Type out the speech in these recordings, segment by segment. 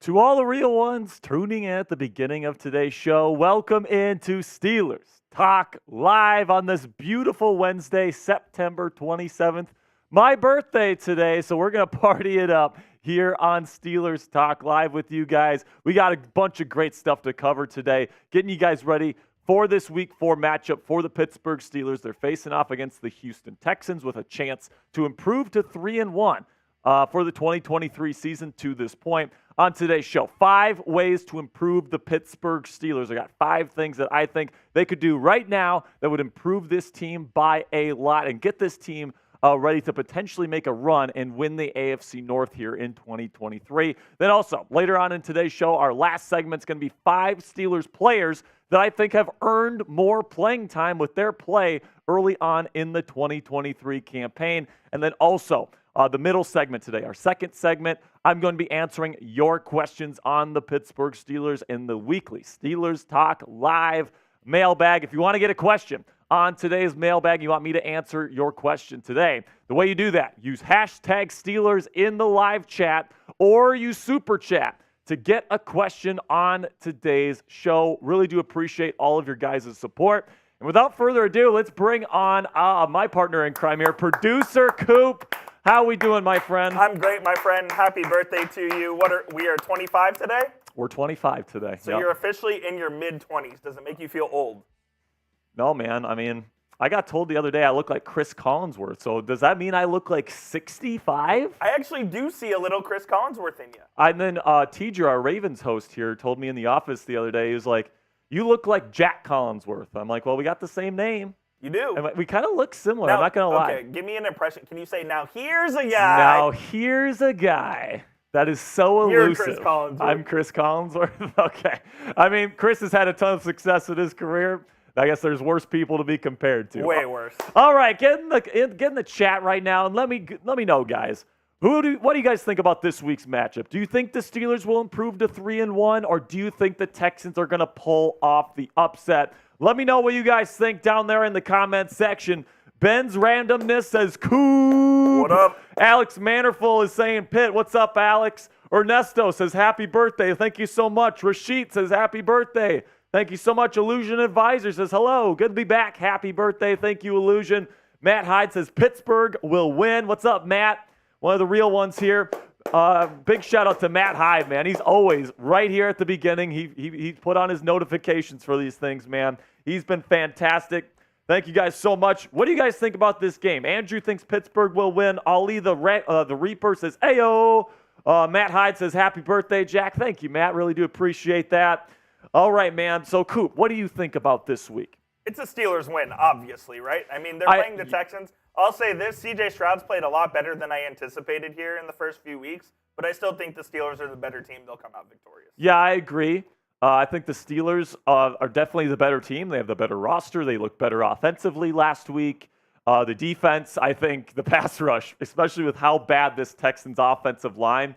To all the real ones tuning in at the beginning of today's show, welcome into Steelers Talk Live on this beautiful Wednesday, September 27th. My birthday today, so we're going to party it up here on Steelers Talk Live with you guys. We got a bunch of great stuff to cover today, getting you guys ready for this Week 4 matchup for the Pittsburgh Steelers. They're facing off against the Houston Texans with a chance to improve to 3-1 for the 2023 season to this point. On today's show, 5 ways to improve the Pittsburgh Steelers. I got 5 things that I think they could do right now that would improve this team by a lot and get this team ready to potentially make a run and win the AFC North here in 2023. Then also, later on in today's show, our last segment is going to be 5 Steelers players that I think have earned more playing time with their play early on in the 2023 campaign. And then also, the middle segment today, our second segment, I'm going to be answering your questions on the Pittsburgh Steelers in the weekly Steelers Talk Live mailbag. If you want to get a question on today's mailbag, you want me to answer your question today, the way you do that, use hashtag Steelers in the live chat or use Super Chat to get a question on today's show. Really do appreciate all of your guys' support. And without further ado, let's bring on my partner in crime here, producer Coop. How we doing, my friend? I'm great, my friend. Happy birthday to you. We are 25 today? We're 25 today. So You're officially in your mid-20s. Does it make you feel old? No, man. I mean, I got told the other day I look like Chris Collinsworth. So does that mean I look like 65? I actually do see a little Chris Collinsworth in you. And then TJ, our Ravens host here, told me in the office the other day, he was like, you look like Jack Collinsworth. I'm like, well, we got the same name. You do. And we kind of look similar. Now, I'm not going to lie. Okay, give me an impression. Can you say, now here's a guy? Now here's a guy. That is so elusive. You're Chris Collinsworth. I'm Chris Collinsworth? Okay. I mean, Chris has had a ton of success in his career. I guess there's worse people to be compared to. Way worse. All right, get in the chat right now and let me know, guys. What do you guys think about this week's matchup? Do you think the Steelers will improve to 3-1, or do you think the Texans are going to pull off the upset? Let me know what you guys think down there in the comment section. Ben's randomness says, Coop. What up? Alex Manorful is saying, Pitt. What's up, Alex? Ernesto says, happy birthday. Thank you so much. Rashid says, happy birthday. Thank you so much. Illusion Advisor says, hello. Good to be back. Happy birthday. Thank you, Illusion. Matt Hyde says, Pittsburgh will win. What's up, Matt? One of the real ones here. Big shout out to Matt Hyde, man. He's always right here at the beginning. He put on his notifications for these things, man. He's been fantastic. Thank you guys so much. What do you guys think about this game? Andrew thinks Pittsburgh will win. Ali the Reaper says, ayo. Matt Hyde says, happy birthday, Jack. Thank you, Matt. Really do appreciate that. All right, man. So, Coop, what do you think about this week? It's a Steelers win, obviously, right? I mean, they're playing the Texans. I'll say this, C.J. Stroud's played a lot better than I anticipated here in the first few weeks, but I still think the Steelers are the better team. They'll come out victorious. Yeah, I agree. I think the Steelers are definitely the better team. They have the better roster. They look better offensively last week. The defense, I think the pass rush, especially with how bad this Texans offensive line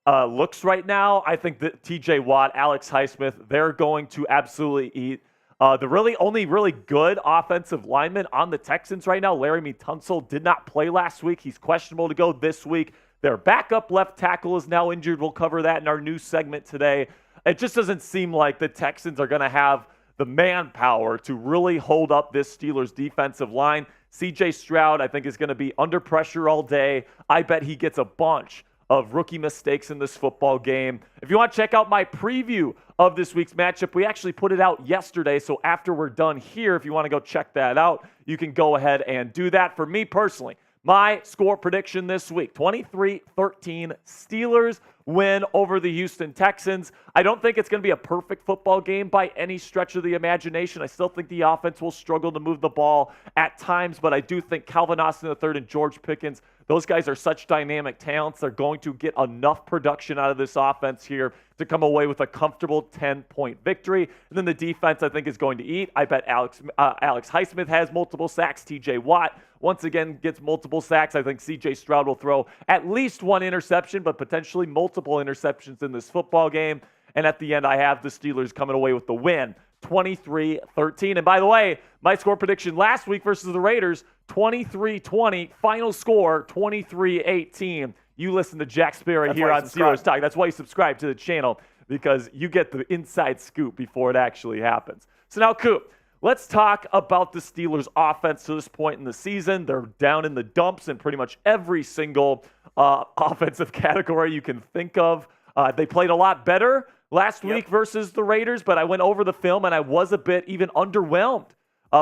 looks right now, I think that T.J. Watt, Alex Highsmith, they're going to absolutely eat. The only really good offensive lineman on the Texans right now, Laramie Tunsil, did not play last week. He's questionable to go this week. Their backup left tackle is now injured. We'll cover that in our new segment today. It just doesn't seem like the Texans are going to have the manpower to really hold up this Steelers defensive line. C.J. Stroud, I think, is going to be under pressure all day. I bet he gets a bunch of rookie mistakes in this football game. If you want to check out my preview of this week's matchup, we actually put it out yesterday. So after we're done here, if you want to go check that out, you can go ahead and do that. For me personally, my score prediction this week, 23-13 Steelers win over the Houston Texans. I don't think it's going to be a perfect football game by any stretch of the imagination. I still think the offense will struggle to move the ball at times, but I do think Calvin Austin III and George Pickens, Those guys are such dynamic talents. They're going to get enough production out of this offense here to come away with a comfortable 10-point victory. And then the defense, I think, is going to eat. I bet Alex Highsmith has multiple sacks. TJ Watt, once again, gets multiple sacks. I think CJ Stroud will throw at least one interception, but potentially multiple interceptions in this football game. And at the end, I have the Steelers coming away with the win, 23-13. And by the way, my score prediction last week versus the Raiders, 23-20. Final score, 23-18. You listen to Jack Sperry here on Steelers Talk. That's why you subscribe to the channel, because you get the inside scoop before it actually happens. So now, Coop, let's talk about the Steelers' offense to this point in the season. They're down in the dumps in pretty much every single offensive category you can think of. They played a lot better last week versus the Raiders, but I went over the film and I was a bit even underwhelmed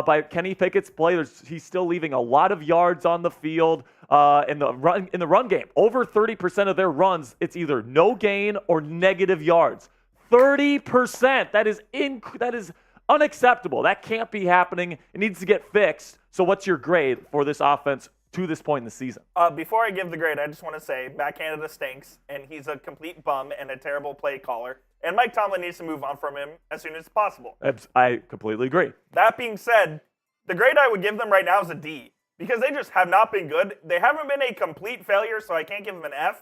by Kenny Pickett's play. He's still leaving a lot of yards on the field in the run game. Over 30% of their runs, it's either no gain or negative yards. 30%. That is unacceptable. That can't be happening. It needs to get fixed. So what's your grade for this offense to this point in the season? Before I give the grade, I just want to say Matt Canada stinks, and he's a complete bum and a terrible play caller. And Mike Tomlin needs to move on from him as soon as possible. I completely agree. That being said, the grade I would give them right now is a D, because they just have not been good. They haven't been a complete failure, so I can't give them an F,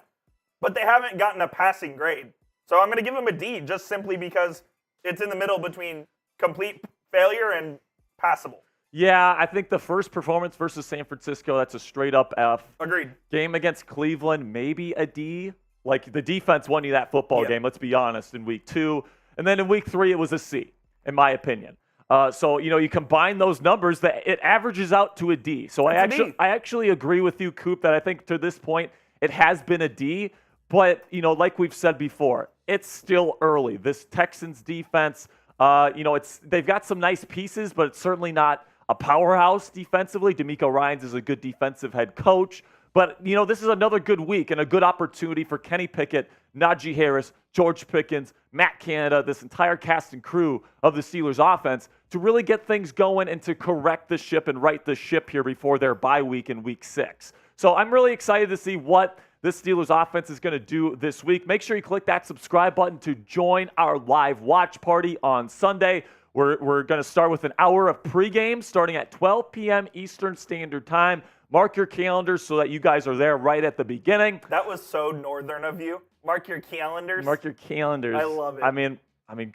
but they haven't gotten a passing grade. So I'm going to give them a D just simply because it's in the middle between complete failure and passable. Yeah, I think the first performance versus San Francisco, that's a straight-up F. Agreed. Game against Cleveland, maybe a D. Like, the defense won you that football game, let's be honest, in week 2. And then in week 3, it was a C, in my opinion. So, you combine those numbers, it averages out to a D. So I actually agree with you, Coop, that I think to this point it has been a D. But, like we've said before, it's still early. This Texans defense, they've got some nice pieces, but it's certainly not a powerhouse defensively. DeMeco Ryans is a good defensive head coach. But, this is another good week and a good opportunity for Kenny Pickett, Najee Harris, George Pickens, Matt Canada, this entire cast and crew of the Steelers offense to really get things going and to correct the ship and right the ship here before their bye week in week 6. So I'm really excited to see what this Steelers offense is going to do this week. Make sure you click that subscribe button to join our live watch party on Sunday. We're going to start with an hour of pregame starting at 12 p.m. Eastern Standard Time. Mark your calendars so that you guys are there right at the beginning. That was so northern of you. Mark your calendars. Mark your calendars. I love it. I mean,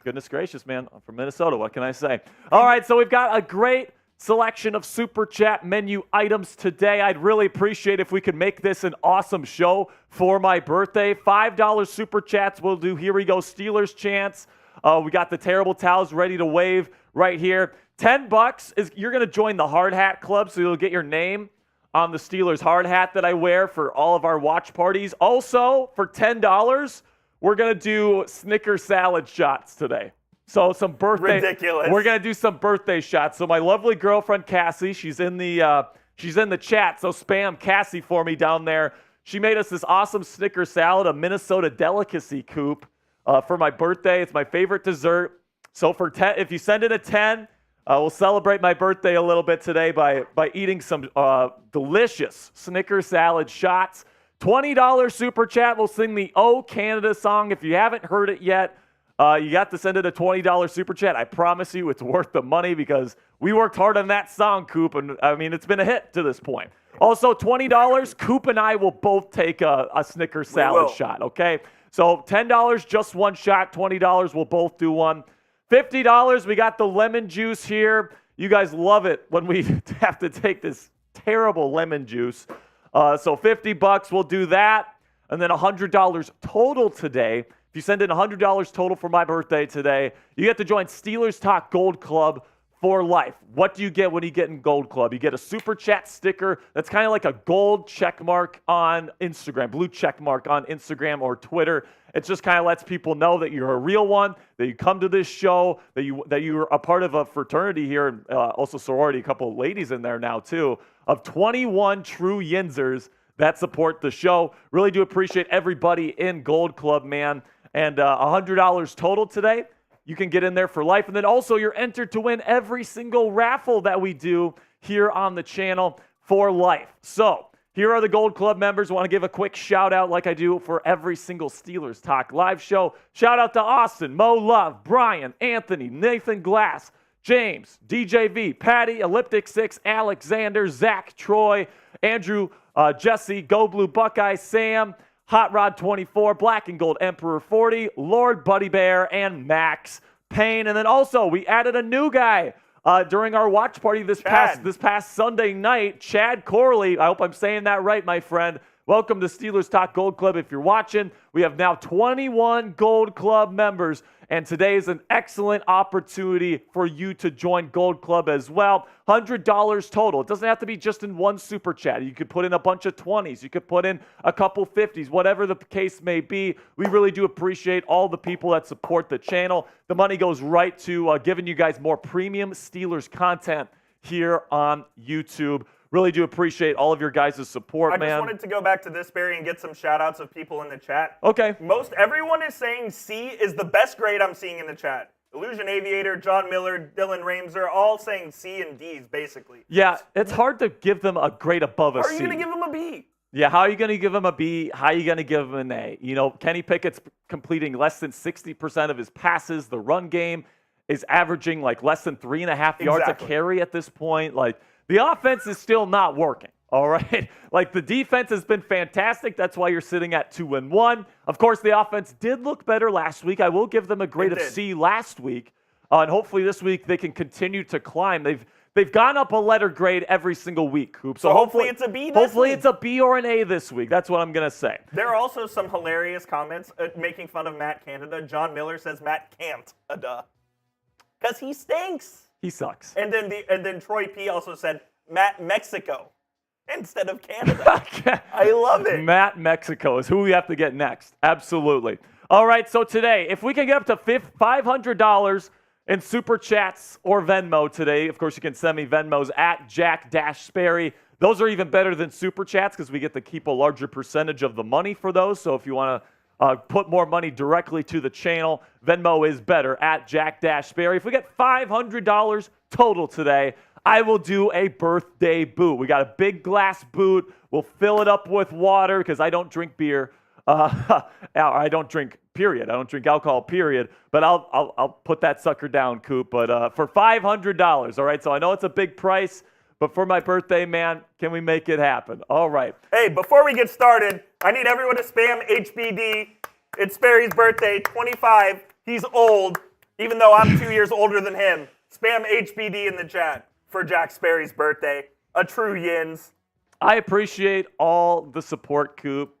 goodness gracious, man. I'm from Minnesota. What can I say? All right, so we've got a great selection of Super Chat menu items today. I'd really appreciate if we could make this an awesome show for my birthday. $5 Super Chats we'll do. Here we go. Steelers chants. We got the terrible towels ready to wave right here. $10 is you're going to join the Hard Hat Club, so you'll get your name on the Steelers hard hat that I wear for all of our watch parties. Also, for $10, we're going to do Snicker salad shots today. So some birthday. Ridiculous. We're going to do some birthday shots. So my lovely girlfriend, Cassie, she's in the chat. So spam Cassie for me down there. She made us this awesome Snicker salad, a Minnesota delicacy, Coop, for my birthday. It's my favorite dessert. So for 10, if you send in a 10, we'll celebrate my birthday a little bit today by eating some delicious Snicker salad shots. $20 Super Chat. We'll sing the Oh Canada song. If you haven't heard it yet, you got to send it a $20 Super Chat. I promise you it's worth the money because we worked hard on that song, Coop, and it's been a hit to this point. Also, $20, Coop and I will both take a Snicker salad shot, okay? So $10, just one shot. $20, we'll both do one. $50, we got the lemon juice here. You guys love it when we have to take this terrible lemon juice. So $50, we'll do that. And then $100 total today. If you send in $100 total for my birthday today, you get to join Steelers Talk Gold Club for life. What do you get when you get in Gold Club? You get a Super Chat sticker that's kind of like a gold check mark on Instagram, blue check mark on Instagram or Twitter. It just kind of lets people know that you're a real one, that you come to this show, that you're a part of a fraternity here, and also sorority, a couple of ladies in there now too, of 21 true Yinzers that support the show. Really do appreciate everybody in Gold Club, man. And $100 total today. You can get in there for life. And then also you're entered to win every single raffle that we do here on the channel for life. So Here are the Gold Club members. I want to give a quick shout out like I do for every single Steelers Talk live show. Shout out to Austin, Mo Love, Brian, Anthony, Nathan Glass, James, DJV, Patty, Elliptic 6, Alexander, Zach, Troy, Andrew, Jesse, Go Blue Buckeye, Sam, Hot Rod 24, Black and Gold Emperor 40, Lord Buddy Bear, and Max Payne. And then also we added a new guy during our watch party this past Sunday night, Chad Corley. I hope I'm saying that right, my friend. Welcome to Steelers Talk Gold Club. If you're watching, we have now 21 Gold Club members, and today is an excellent opportunity for you to join Gold Club as well. $100 total. It doesn't have to be just in one super chat. You could put in a bunch of 20s. You could put in a couple 50s, whatever the case may be. We really do appreciate all the people that support the channel. The money goes right to giving you guys more premium Steelers content here on YouTube. Really do appreciate all of your guys' support, man. I just wanted to go back to this, Barry, and get some shout-outs of people in the chat. Okay. Most everyone is saying C is the best grade I'm seeing in the chat. Illusion Aviator, John Miller, Dylan Rames are all saying C and D's, basically. Yeah, it's hard to give them a grade above a C. How are you going to give them a B? Yeah, how are you going to give them a B? How are you going to give them an A? You know, Kenny Pickett's completing less than 60% of his passes. The run game is averaging like less than 3.5 yards a carry at this point. Like, the offense is still not working, all right? Like, the defense has been fantastic. That's why you're sitting at 2-1. Of course, the offense did look better last week. I will give them a grade of C last week. And hopefully this week they can continue to climb. They've gone up a letter grade every single week, Coop. So hopefully it's a B this Hopefully week. it's a B or an A this week. That's what I'm going to say. There are also some hilarious comments making fun of Matt Canada. John Miller says Matt can't, because he stinks. He sucks. And then Troy P also said Matt Mexico instead of Canada. I love it. Matt Mexico is who we have to get next. Absolutely. All right, so today, if we can get up to $500 in Super Chats or Venmo today, of course you can send me Venmos at Jack-Sperry. Those are even better than Super Chats because we get to keep a larger percentage of the money for those. So if you want to put more money directly to the channel, Venmo is better at Jack-Sperry. If we get $500 total today, I will do a birthday boot. We got a big glass boot. We'll fill it up with water because I don't drink beer. I don't drink, period. I don't drink alcohol, period. But I'll put that sucker down, Coop. But for $500, all right? So I know it's a big price, but for my birthday, man, can we make it happen? All right. Hey, before we get started, I need everyone to spam HBD. It's Sperry's birthday, 25. He's old, even though I'm 2 years older than him. Spam HBD in the chat for Jack Sperry's birthday. A true Yins. I appreciate all the support, Coop.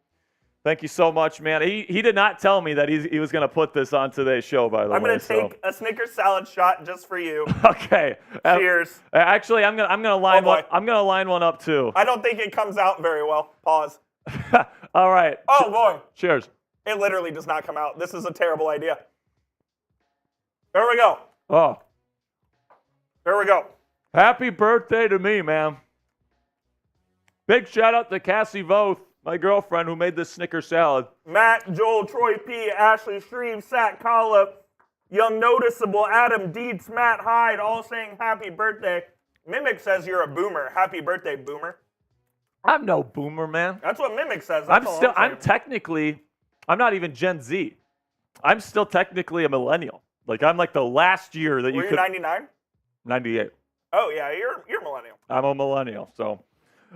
Thank you so much, man. He did not tell me that he was going to put this on today's show, by the way. I'm going to take a Snickers salad shot just for you. Okay. Cheers. Actually, I'm gonna line one. I'm gonna line one up too. I don't think it comes out very well. Pause. All right. Oh boy. Cheers. It literally does not come out. This is a terrible idea. There we go. Oh. There we go. Happy birthday to me, man. Big shout out to Cassie Voth, my girlfriend, who made this Snicker salad. Matt, Joel, Troy P, Ashley Stream, Sat Kala, Young Noticeable, Adam, Deeds, Matt Hyde, all saying happy birthday. Mimic says you're a boomer. Happy birthday, boomer. I'm no boomer, man. That's what Mimic says. I'm not even Gen Z. I'm still technically a millennial. Like, I'm like the last year that Were you 99? 98. Oh, yeah, you're millennial. I'm a millennial, so.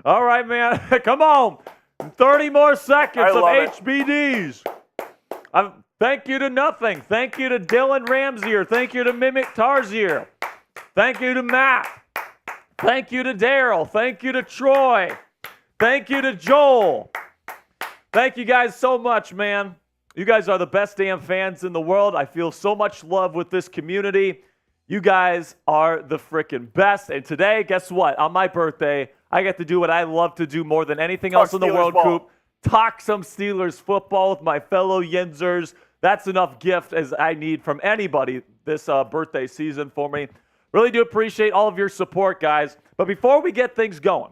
All right, man. Come on. 30 more seconds of HBDs. Thank you to nothing. Thank you to Dylan Ramsier. Thank you to Mimic Tarzier. Thank you to Matt. Thank you to Daryl. Thank you to Troy. Thank you to Joel. Thank you guys so much, man. You guys are the best damn fans in the world. I feel so much love with this community. You guys are the freaking best. And today, guess what? On my birthday, I get to do what I love to do more than anything else in the world, Coop. Talk some Steelers football with my fellow Yinzers. That's enough gift as I need from anybody this birthday season for me. Really do appreciate all of your support, guys. But before we get things going,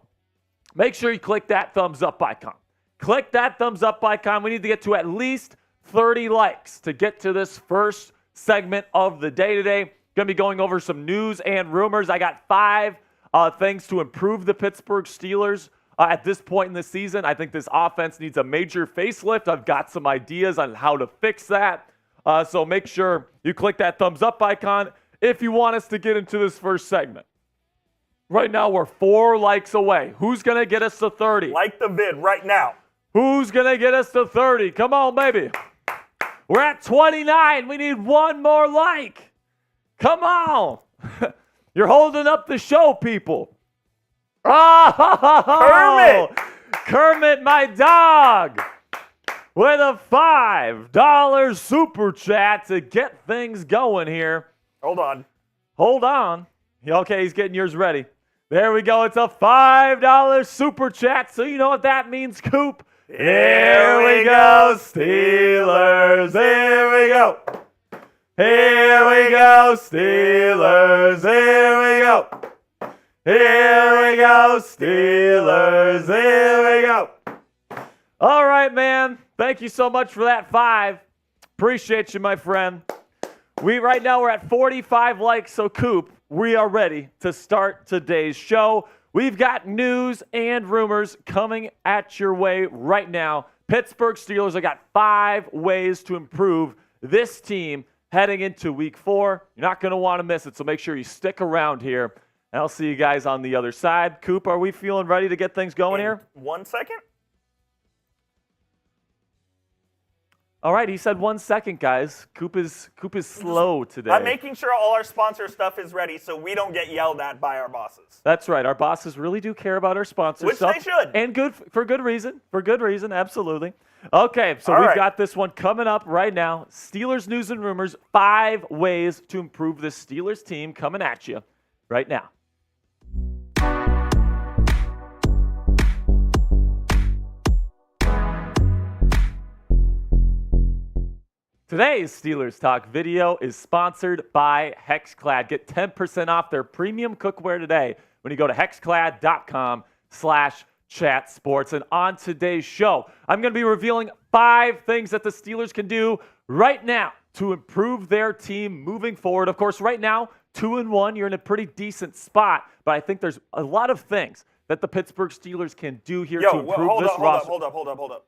make sure you click that thumbs up icon. Click that thumbs up icon. We need to get to at least 30 likes to get to this first segment of the day today. Going to be going over some news and rumors. I got 5 things to improve the Pittsburgh Steelers At this point in the season, I think this offense needs a major facelift. I've got some ideas on how to fix that. So make sure you click that thumbs up icon if you want us to get into this first segment. Right now, we're 4 likes away. Who's going to get us to 30? Like the vid right now. Who's going to get us to 30? Come on, baby. We're at 29. We need one more like. Come on. You're holding up the show, people. Oh, Kermit, my dog, with a $5 super chat to get things going here. Hold on. Okay, he's getting yours ready. There we go. It's a $5 super chat. So you know what that means, Coop? Here we go, Steelers. Here we go. Here we go, Steelers. Here we go. Here we go, Steelers. Here we go. All right, man. Thank you so much for that 5. Appreciate you, my friend. Right now we're at 45 likes, so Coop, we are ready to start today's show. We've got news and rumors coming at your way right now. Pittsburgh Steelers have got 5 ways to improve this team heading into week 4. You're not going to want to miss it, so make sure you stick around here. And I'll see you guys on the other side. Coop, are we feeling ready to get things going here? 1 second. All right, he said 1 second, guys. Coop is slow today. I'm making sure all our sponsor stuff is ready so we don't get yelled at by our bosses. That's right. Our bosses really do care about our sponsor stuff. Which they should. And for good reason. For good reason, absolutely. Okay, so we've got this one coming up right now. Steelers news and rumors, 5 ways to improve this Steelers team coming at you right now. Today's Steelers Talk video is sponsored by Hexclad. Get 10% off their premium cookware today when you go to hexclad.com/chatsports. And on today's show, I'm going to be revealing 5 things that the Steelers can do right now to improve their team moving forward. Of course, right now, 2-1, you're in a pretty decent spot, but I think there's a lot of things that the Pittsburgh Steelers can do here to improve this roster. Hold up.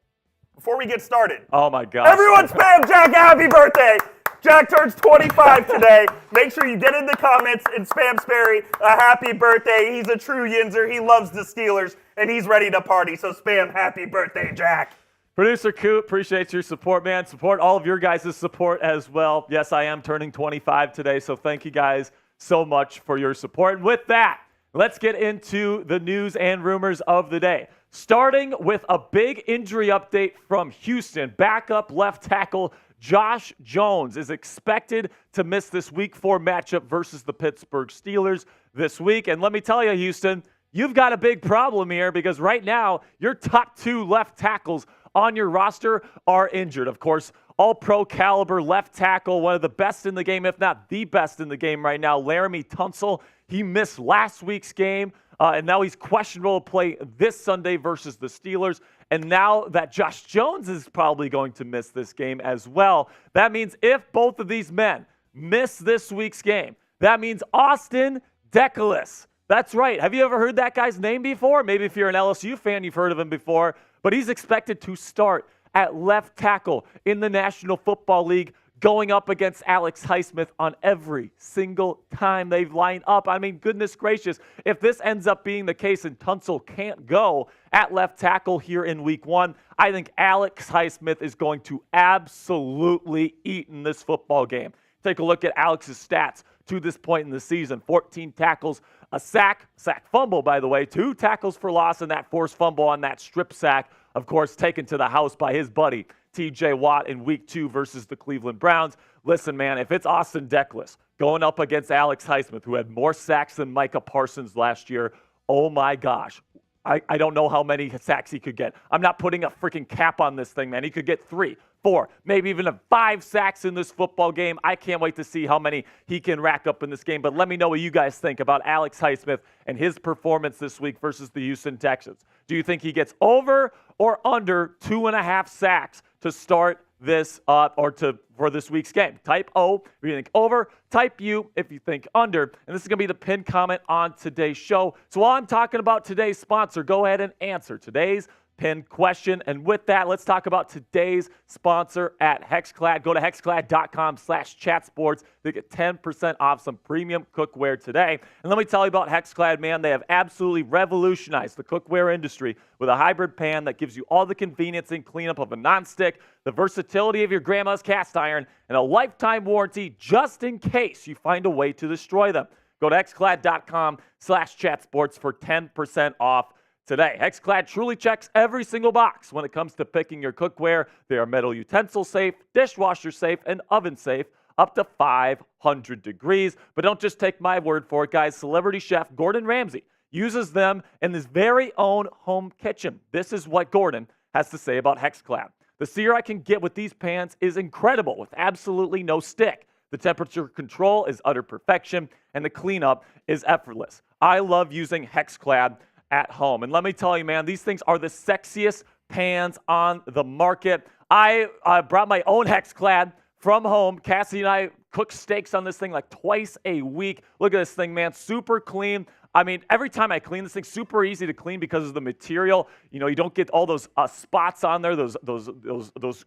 Before we get started. Oh, my God. Everyone spam Jack a happy birthday. Jack turns 25 today. Make sure you get in the comments and spam Sperry a happy birthday. He's a true Yinzer. He loves the Steelers, and he's ready to party. So spam happy birthday, Jack. Producer Coop, appreciate your support, man. Support all of your guys' support as well. Yes, I am turning 25 today, so thank you guys so much for your support. And with that, let's get into the news and rumors of the day. Starting with a big injury update from Houston. Backup left tackle Josh Jones is expected to miss this Week 4 matchup versus the Pittsburgh Steelers this week. And let me tell you, Houston, you've got a big problem here because right now your top 2 left tackles on your roster are injured. Of course, all-pro caliber left tackle, one of the best in the game, if not the best in the game right now, Laramie Tunsil. He missed last week's game. And now he's questionable to play this Sunday versus the Steelers. And now that Josh Jones is probably going to miss this game as well. That means if both of these men miss this week's game, that means Austin Deculus. That's right. Have you ever heard that guy's name before? Maybe if you're an LSU fan, you've heard of him before. But he's expected to start at left tackle in the National Football League, going up against Alex Highsmith on every single time they've lined up. I mean, goodness gracious, if this ends up being the case and Tunsil can't go at left tackle here in Week 1, I think Alex Highsmith is going to absolutely eat in this football game. Take a look at Alex's stats to this point in the season. 14 tackles, a sack fumble, by the way, 2 tackles for loss, and that forced fumble on that strip sack, of course, taken to the house by his buddy, T.J. Watt, in Week 2 versus the Cleveland Browns. Listen, man, if it's Austin Deculus going up against Alex Highsmith, who had more sacks than Micah Parsons last year, oh my gosh. I don't know how many sacks he could get. I'm not putting a freaking cap on this thing, man. He could get 3, 4, maybe even 5 sacks in this football game. I can't wait to see how many he can rack up in this game. But let me know what you guys think about Alex Highsmith and his performance this week versus the Houston Texans. Do you think he gets over or under 2.5 sacks to start this for this week's game. Type O if you think over, type U if you think under. And this is going to be the pinned comment on today's show. So while I'm talking about today's sponsor, go ahead and answer today's pinned question. And with that, let's talk about today's sponsor at Hexclad. Go to hexclad.com/chatsports to get 10% off some premium cookware today. And let me tell you about Hexclad, man. They have absolutely revolutionized the cookware industry with a hybrid pan that gives you all the convenience and cleanup of a nonstick, the versatility of your grandma's cast iron, and a lifetime warranty just in case you find a way to destroy them. Go to hexclad.com/chatsports for 10% off today. Hexclad truly checks every single box when it comes to picking your cookware. They are metal utensil safe, dishwasher safe, and oven safe up to 500 degrees. But don't just take my word for it, guys. Celebrity chef Gordon Ramsay uses them in his very own home kitchen. This is what Gordon has to say about Hexclad. The sear I can get with these pans is incredible with absolutely no stick. The temperature control is utter perfection, and the cleanup is effortless. I love using Hexclad at home. And let me tell you, man, these things are the sexiest pans on the market. I brought my own Hexclad from home. Cassie and I cook steaks on this thing like twice a week. Look at this thing, man. Super clean. I mean, every time I clean this thing, super easy to clean because of the material. You know, you don't get all those spots on there, those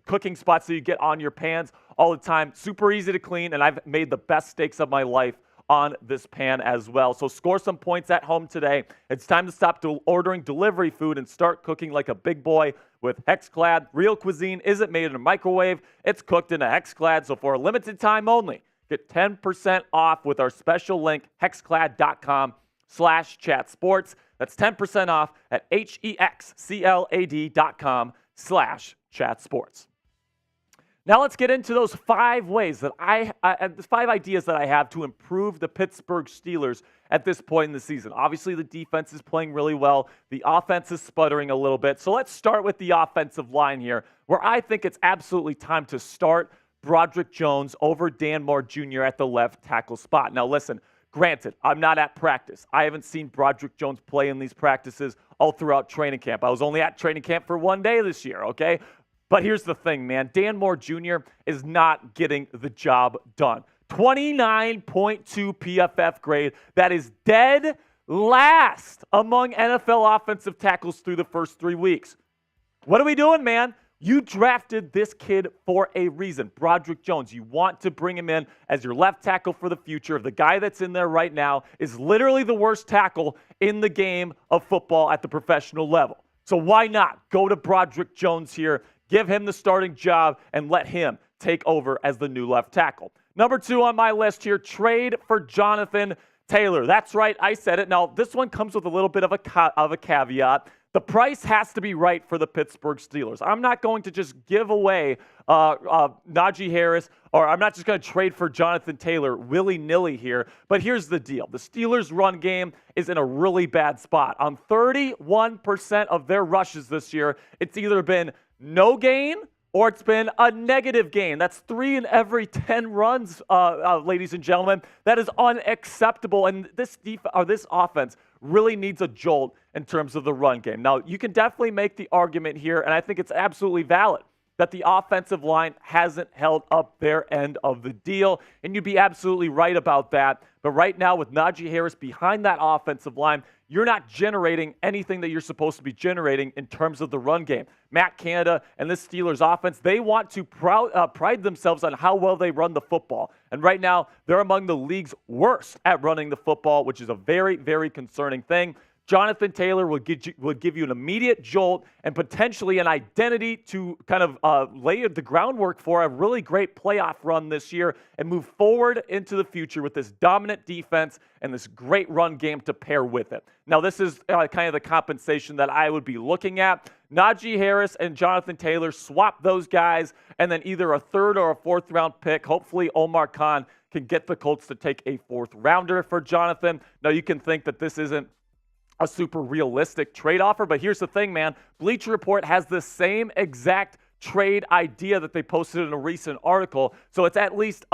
cooking spots that you get on your pans all the time. Super easy to clean, and I've made the best steaks of my life on this pan as well. So score some points at home today. It's time to stop ordering delivery food and start cooking like a big boy with Hexclad. Real cuisine isn't made in a microwave. It's cooked in a Hexclad. So for a limited time only, get 10% off with our special link, hexclad.com/chatsports. That's 10% off at hexclad.com/chatsports. Now let's get into those 5 ways that 5 ideas that I have to improve the Pittsburgh Steelers at this point in the season. Obviously, the defense is playing really well. The offense is sputtering a little bit. So let's start with the offensive line here, where I think it's absolutely time to start Broderick Jones over Dan Moore Jr. at the left tackle spot. Now listen, granted, I'm not at practice. I haven't seen Broderick Jones play in these practices all throughout training camp. I was only at training camp for 1 day this year, okay? But here's the thing, man. Dan Moore Jr. is not getting the job done. 29.2 PFF grade. That is dead last among NFL offensive tackles through the first 3 weeks. What are we doing, man? You drafted this kid for a reason. Broderick Jones, you want to bring him in as your left tackle for the future. The guy that's in there right now is literally the worst tackle in the game of football at the professional level. So why not go to Broderick Jones here, give him the starting job, and let him take over as the new left tackle. Number 2 on my list here, trade for Jonathan Taylor. That's right, I said it. Now, this one comes with a little bit of a caveat. The price has to be right for the Pittsburgh Steelers. I'm not going to just give away Najee Harris, or I'm not just going to trade for Jonathan Taylor willy-nilly here. But here's the deal. The Steelers' run game is in a really bad spot. On 31% of their rushes this year, it's either been no gain or it's been a negative gain. That's 3 in every 10 runs, ladies and gentlemen. That is unacceptable. And this offense really needs a jolt in terms of the run game. Now, you can definitely make the argument here, and I think it's absolutely valid, that the offensive line hasn't held up their end of the deal, and you'd be absolutely right about that. But right now, with Najee Harris behind that offensive line, you're not generating anything that you're supposed to be generating in terms of the run game. Matt Canada and this Steelers offense, they want to pride themselves on how well they run the football. And right now, they're among the league's worst at running the football, which is a very, very concerning thing. Jonathan Taylor would give you an immediate jolt and potentially an identity to kind of lay the groundwork for a really great playoff run this year and move forward into the future with this dominant defense and this great run game to pair with it. Now, this is kind of the compensation that I would be looking at. Najee Harris and Jonathan Taylor, swap those guys, and then either a 3rd or a 4th round pick. Hopefully, Omar Khan can get the Colts to take a 4th rounder for Jonathan. Now, you can think that this isn't a super realistic trade offer, but here's the thing, man. Bleacher Report has the same exact trade idea that they posted in a recent article. So it's at least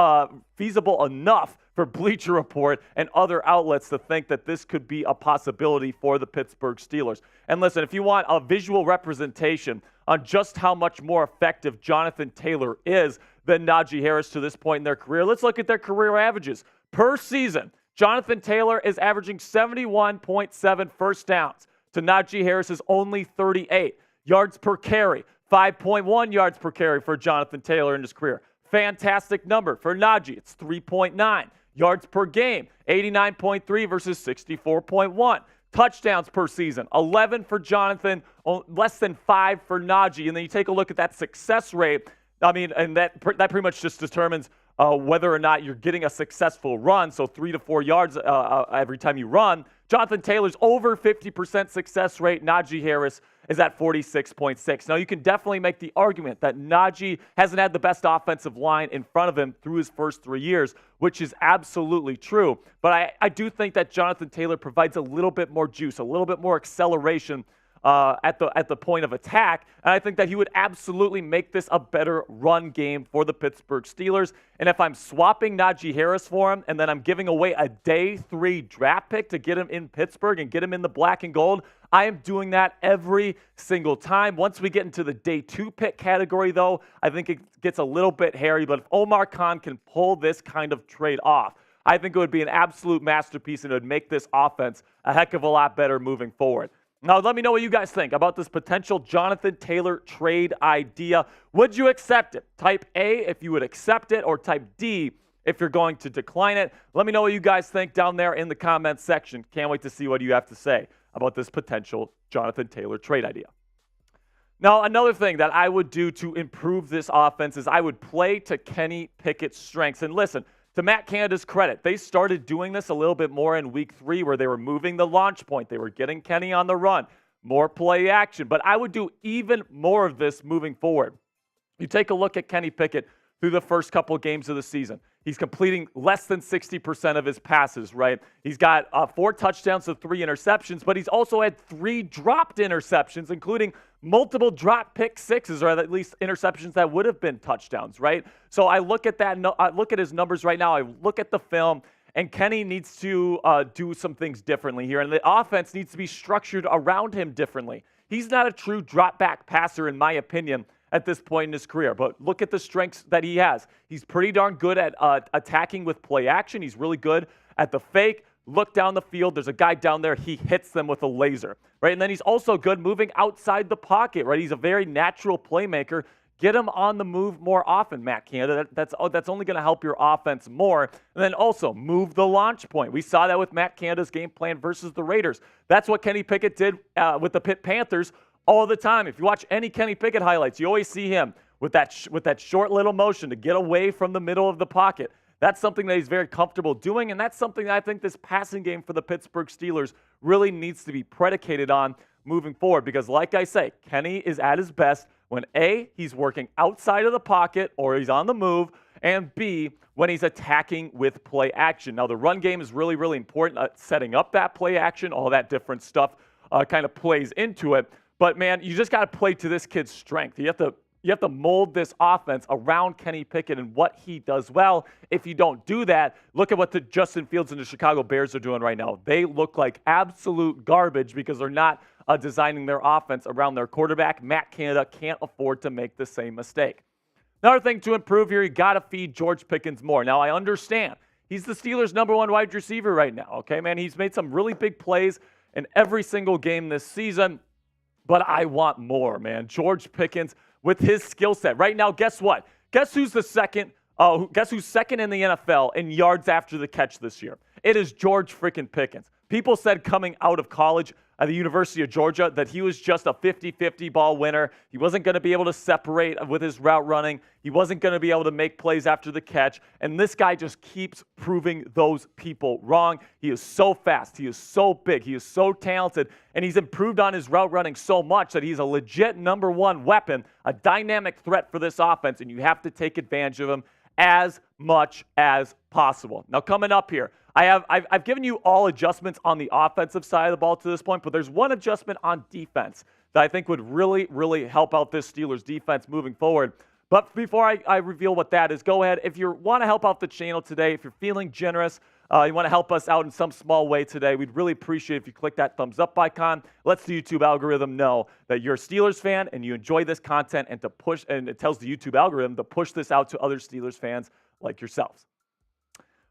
feasible enough for Bleacher Report and other outlets to think that this could be a possibility for the Pittsburgh Steelers. And listen, if you want a visual representation on just how much more effective Jonathan Taylor is than Najee Harris to this point in their career, let's look at their career averages. Per season, Jonathan Taylor is averaging 71.7 first downs to Najee Harris's only 38. Yards per carry, 5.1 yards per carry for Jonathan Taylor in his career. Fantastic number. For Najee, it's 3.9. Yards per game, 89.3 versus 64.1. Touchdowns per season, 11 for Jonathan, less than 5 for Najee. And then you take a look at that success rate. I mean, and that pretty much just determines whether or not you're getting a successful run. So 3 to 4 yards every time you run. Jonathan Taylor's over 50% success rate. Najee Harris is at 46.6. Now, you can definitely make the argument that Najee hasn't had the best offensive line in front of him through his first 3 years, which is absolutely true. But I do think that Jonathan Taylor provides a little bit more juice, a little bit more acceleration at the point of attack, and I think that he would absolutely make this a better run game for the Pittsburgh Steelers. And if I'm swapping Najee Harris for him, and then I'm giving away a day 3 draft pick to get him in Pittsburgh and get him in the black and gold, I am doing that every single time. Once we get into the day 2 pick category, though, I think it gets a little bit hairy. But if Omar Khan can pull this kind of trade off, I think it would be an absolute masterpiece, and it would make this offense a heck of a lot better moving forward. Now, let me know what you guys think about this potential Jonathan Taylor trade idea. Would you accept it? Type A if you would accept it, or type D if you're going to decline it. Let me know what you guys think down there in the comments section. Can't wait to see what you have to say about this potential Jonathan Taylor trade idea. Now, another thing that I would do to improve this offense is I would play to Kenny Pickett's strengths. And listen, to Matt Canada's credit, they started doing this a little bit more in week 3 where they were moving the launch point. They were getting Kenny on the run, more play action. But I would do even more of this moving forward. You take a look at Kenny Pickett through the first couple of games of the season. He's completing less than 60% of his passes, right? He's got 4 touchdowns to 3 interceptions, but he's also had 3 dropped interceptions, including multiple drop pick sixes, or at least interceptions that would have been touchdowns, right? So I look at that. I look at his numbers right now. I look at the film, and Kenny needs to do some things differently here, and the offense needs to be structured around him differently. He's not a true drop back passer, in my opinion, at this point in his career. But look at the strengths that he has. He's pretty darn good at attacking with play action. He's really good at the fake. Look down the field. There's a guy down there. He hits them with a laser, right? And then he's also good moving outside the pocket, right? He's a very natural playmaker. Get him on the move more often, Matt Canada. That's only going to help your offense more. And then also move the launch point. We saw that with Matt Canada's game plan versus the Raiders. That's what Kenny Pickett did with the Pitt Panthers all the time. If you watch any Kenny Pickett highlights, you always see him with that short little motion to get away from the middle of the pocket. That's something that he's very comfortable doing, and that's something that I think this passing game for the Pittsburgh Steelers really needs to be predicated on moving forward, because like I say, Kenny is at his best when A, he's working outside of the pocket or he's on the move, and B, when he's attacking with play action. Now, the run game is really, really important. Setting up that play action, all that different stuff kind of plays into it. But, man, you just got to play to this kid's strength. You have to mold this offense around Kenny Pickett and what he does well. If you don't do that, look at what the Justin Fields and the Chicago Bears are doing right now. They look like absolute garbage because they're not designing their offense around their quarterback. Matt Canada can't afford to make the same mistake. Another thing to improve here, you got to feed George Pickens more. Now, I understand. He's the Steelers' #1 wide receiver right now, okay, man? He's made some really big plays in every single game this season, but I want more, man. George Pickens, with his skill set. Right now, guess what? Guess who's second in the NFL in yards after the catch this year? It is George freaking Pickens. People said coming out of college at the University of Georgia that he was just a 50-50 ball winner. He wasn't going to be able to separate with his route running. He wasn't going to be able to make plays after the catch. And this guy just keeps proving those people wrong. He is so fast. He is so big. He is so talented. And he's improved on his route running so much that he's a legit #1 weapon, a dynamic threat for this offense. And you have to take advantage of him as much as possible. Now, coming up here, I've given you all adjustments on the offensive side of the ball to this point, but there's one adjustment on defense that I think would really, really help out this Steelers defense moving forward. But before I reveal what that is, go ahead. If you want to help out the channel today, if you're feeling generous, you want to help us out in some small way today, we'd really appreciate if you click that thumbs up icon. Lets the YouTube algorithm know that you're a Steelers fan and you enjoy this content, and it tells the YouTube algorithm to push this out to other Steelers fans like yourselves.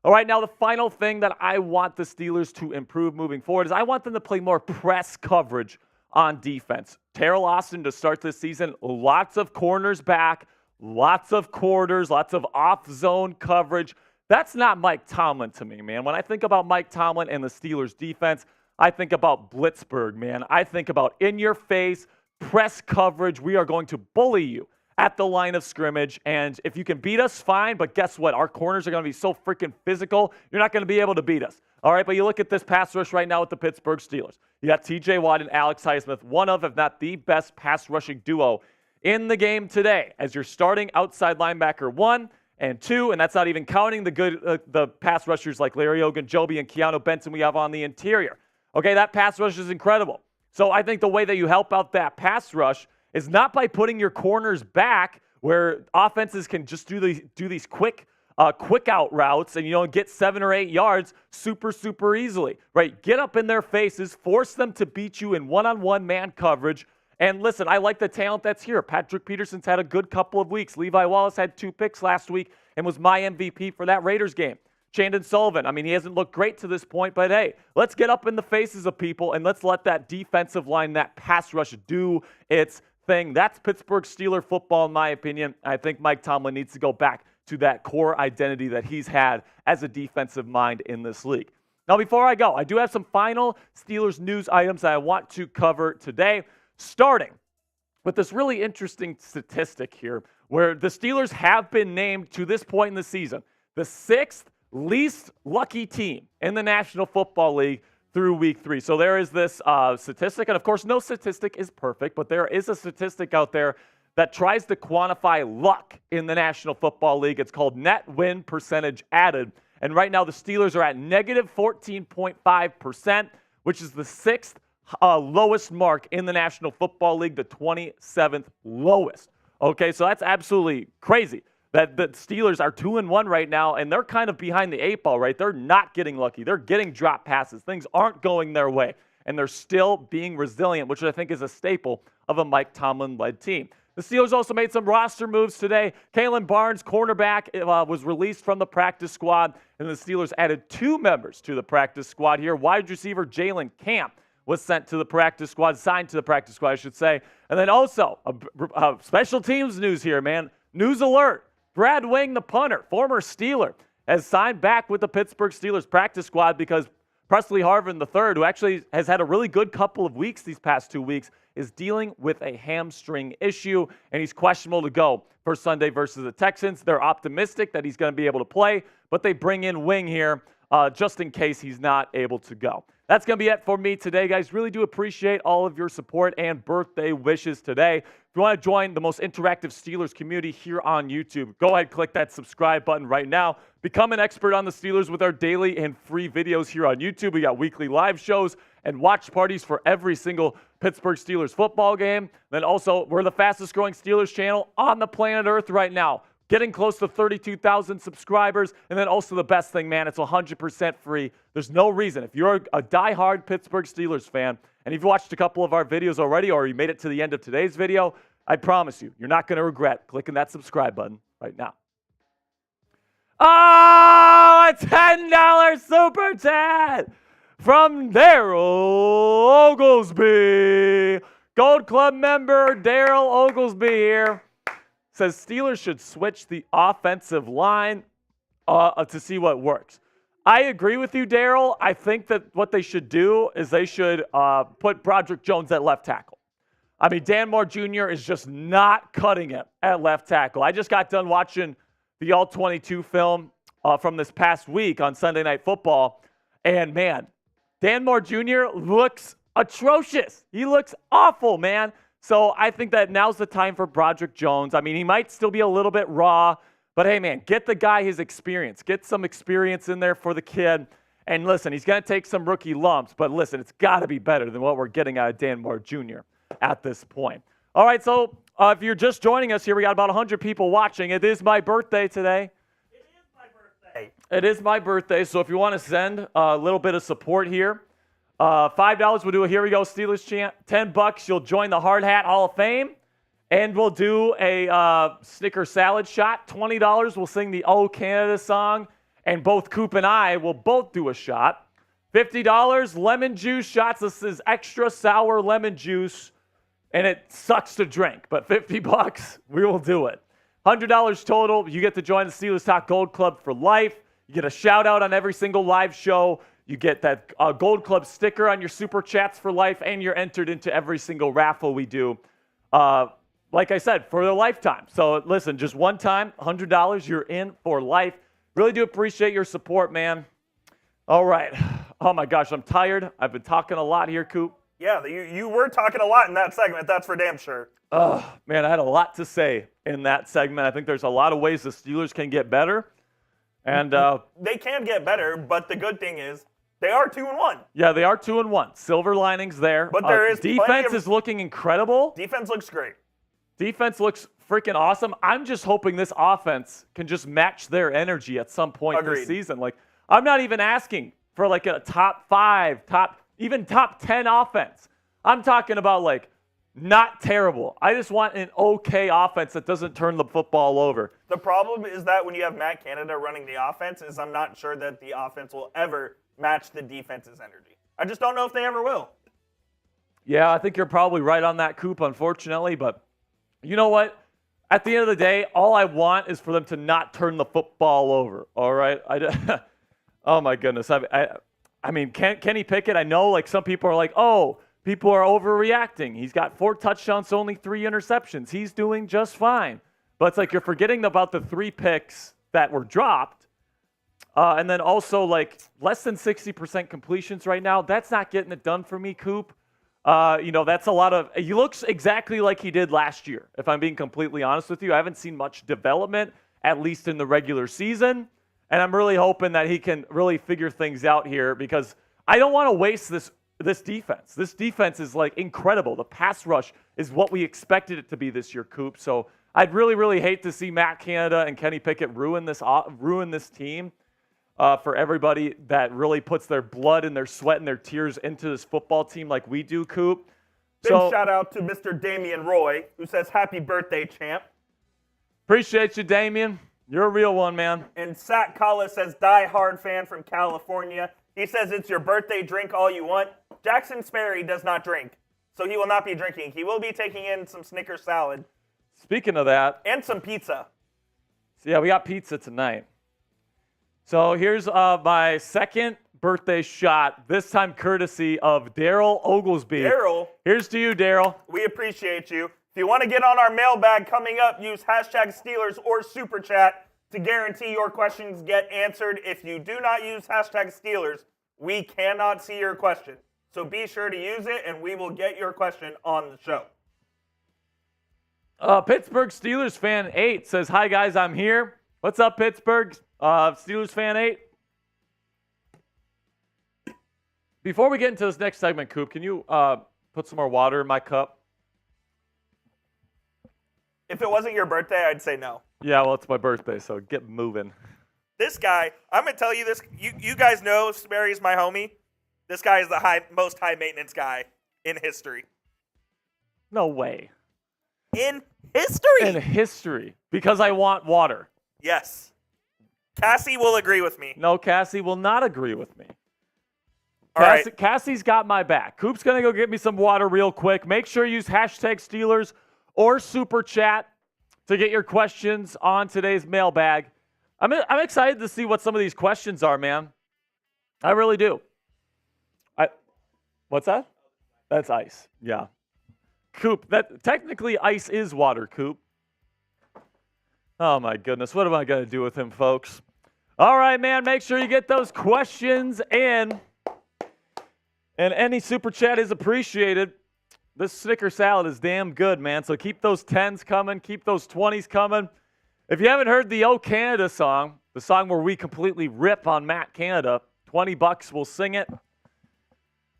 All right, now the final thing that I want the Steelers to improve moving forward is I want them to play more press coverage on defense. Terrell Austin to start this season, lots of corners back, lots of quarters, lots of off-zone coverage. That's not Mike Tomlin to me, man. When I think about Mike Tomlin and the Steelers defense, I think about Blitzburg, man. I think about in-your-face press coverage. We are going to bully you at the line of scrimmage, and if you can beat us, fine, but guess what? Our corners are going to be so freaking physical, you're not going to be able to beat us. All right, but you look at this pass rush right now with the Pittsburgh Steelers. You got T.J. Watt and Alex Highsmith, one of, if not the best pass rushing duo in the game today, as you're starting outside linebacker 1 and 2, and that's not even counting the pass rushers like Larry Ogunjobi and Keanu Benson we have on the interior. Okay, that pass rush is incredible. So I think the way that you help out that pass rush is not by putting your corners back where offenses can just do these quick out routes and, get 7 or 8 yards super easily, right? Get up in their faces, force them to beat you in one-on-one man coverage. And listen, I like the talent that's here. Patrick Peterson's had a good couple of weeks. Levi Wallace had 2 picks last week and was my MVP for that Raiders game. Chandon Sullivan, he hasn't looked great to this point, but hey, let's get up in the faces of people and let's let that defensive line, that pass rush do its thing. That's Pittsburgh Steeler football, in my opinion. I think Mike Tomlin needs to go back to that core identity that he's had as a defensive mind in this league. Now, before I go, I do have some final Steelers news items that I want to cover today, starting with this really interesting statistic here, where the Steelers have been named to this point in the season the 6th least lucky team in the National Football League through week 3. So there is this statistic, and of course, no statistic is perfect, but there is a statistic out there that tries to quantify luck in the National Football League. It's called net win percentage added, and right now the Steelers are at negative 14.5%, which is the 6th lowest mark in the National Football League, the 27th lowest. Okay, so that's absolutely crazy. That the Steelers are 2-1 right now, and they're kind of behind the 8 ball, right? They're not getting lucky. They're getting drop passes. Things aren't going their way, and they're still being resilient, which I think is a staple of a Mike Tomlin-led team. The Steelers also made some roster moves today. Kalen Barnes, cornerback, was released from the practice squad, and the Steelers added 2 members to the practice squad here. Wide receiver Jalen Camp was sent to the practice squad, signed to the practice squad, I should say. And then also, special teams news here, man. News alert. Brad Wing, the punter, former Steeler, has signed back with the Pittsburgh Steelers practice squad because Presley Harvin III, who actually has had a really good couple of weeks these past 2 weeks, is dealing with a hamstring issue, and he's questionable to go for Sunday versus the Texans. They're optimistic that he's going to be able to play, but they bring in Wing here just in case he's not able to go. That's going to be it for me today, guys. Really do appreciate all of your support and birthday wishes today. If you want to join the most interactive Steelers community here on YouTube, go ahead and click that subscribe button right now. Become an expert on the Steelers with our daily and free videos here on YouTube. We got weekly live shows and watch parties for every single Pittsburgh Steelers football game. Then also, we're the fastest growing Steelers channel on the planet Earth right now, getting close to 32,000 subscribers. And then also the best thing, man, it's 100% free. There's no reason. If you're a diehard Pittsburgh Steelers fan, and you've watched a couple of our videos already, or you made it to the end of today's video, I promise you, you're not going to regret clicking that subscribe button right now. Oh, a $10 super chat from Daryl Oglesby. Gold Club member Daryl Oglesby here says Steelers should switch the offensive line to see what works. I agree with you, Daryl. I think that what they should do is they should put Broderick Jones at left tackle. Dan Moore Jr. is just not cutting it at left tackle. I just got done watching the All-22 film from this past week on Sunday Night Football, and man, Dan Moore Jr. looks atrocious. He looks awful, man. So I think that now's the time for Broderick Jones. He might still be a little bit raw, but hey, man, get the guy his experience. Get some experience in there for the kid. And listen, he's going to take some rookie lumps, but listen, it's got to be better than what we're getting out of Dan Moore Jr. at this point. All right, so if you're just joining us here, we got about 100 people watching. It is my birthday today. It is my birthday. It is my birthday, so if you want to send a little bit of support here, $5, we'll do a Here We Go Steelers chant. $10, you'll join the Hard Hat Hall of Fame. And we'll do a Snicker salad shot. $20, we'll sing the Oh Canada song. And both Coop and I will both do a shot. $50, lemon juice shots. This is extra sour lemon juice. And it sucks to drink, but $50, we will do it. $100 total. You get to join the Steelers Talk Gold Club for life. You get a shout out on every single live show. You get that Gold Club sticker on your Super Chats for life. And you're entered into every single raffle we do. Like I said, for a lifetime. So listen, just one time, $100, you're in for life. Really do appreciate your support, man. All right. Oh my gosh, I'm tired. I've been talking a lot here, Coop. Yeah, you were talking a lot in that segment, that's for damn sure. Oh, man, I had a lot to say in that segment. I think there's a lot of ways the Steelers can get better. And they can get better, but the good thing is they are 2-1. Yeah, they are 2-1. Silver linings there. But there is defense is looking incredible. Defense looks great. Defense looks freaking awesome. I'm just hoping this offense can just match their energy at some point this season. Like, I'm not even asking for like a top 5, even top 10 offense. I'm talking about like not terrible. I just want an okay offense that doesn't turn the football over. The problem is that when you have Matt Canada running the offense, is I'm not sure that the offense will ever match the defense's energy. I just don't know if they ever will. Yeah, I think you're probably right on that, Coop, unfortunately, but you know what? At the end of the day, all I want is for them to not turn the football over, all right? Oh, my goodness. I mean, Kenny Pickett, I know like some people are like, oh, people are overreacting. He's got 4 touchdowns, only 3 interceptions. He's doing just fine. But it's like you're forgetting about the 3 picks that were dropped. And then also like less than 60% completions right now. That's not getting it done for me, Coop. That's a lot of – he looks exactly like he did last year, if I'm being completely honest with you. I haven't seen much development, at least in the regular season, and I'm really hoping that he can really figure things out here because I don't want to waste this defense. This defense is, like, incredible. The pass rush is what we expected it to be this year, Coop. So I'd really, really hate to see Matt Canada and Kenny Pickett ruin this team. For everybody that really puts their blood and their sweat and their tears into this football team like we do, Coop. Big shout out to Mr. Damian Roy, who says, happy birthday, champ. Appreciate you, Damian. You're a real one, man. And Sat Kala says, die-hard fan from California. He says, it's your birthday, drink all you want. Jack Sperry does not drink, so he will not be drinking. He will be taking in some Snicker salad. Speaking of that. And some pizza. So, yeah, we got pizza tonight. So here's my second birthday shot, this time courtesy of Daryl Oglesby. Daryl. Here's to you, Daryl. We appreciate you. If you want to get on our mailbag coming up, use hashtag Steelers or Super Chat to guarantee your questions get answered. If you do not use hashtag Steelers, we cannot see your question. So be sure to use it, and we will get your question on the show. Pittsburgh Steelers fan 8 says, hi, guys, I'm here. What's up, Pittsburgh? Steelers fan 8. Before we get into this next segment, Coop, can you put some more water in my cup? If it wasn't your birthday, I'd say no. Yeah, well, it's my birthday, so get moving. This guy, I'm going to tell you this. You guys know Sperry's my homie. This guy is the most high-maintenance guy in history. No way. In history? In history. Because I want water. Yes. Cassie will agree with me. No, Cassie will not agree with me. All right. Cassie's got my back. Coop's going to go get me some water real quick. Make sure you use hashtag Steelers or Super Chat to get your questions on today's mailbag. I'm excited to see what some of these questions are, man. I really do. What's that? That's ice. Yeah. Coop, that technically ice is water, Coop. Oh, my goodness. What am I going to do with him, folks? All right, man. Make sure you get those questions in. And any Super Chat is appreciated. This Snicker salad is damn good, man. So keep those 10s coming. Keep those 20s coming. If you haven't heard the Oh Canada song, the song where we completely rip on Matt Canada, $20, we'll sing it.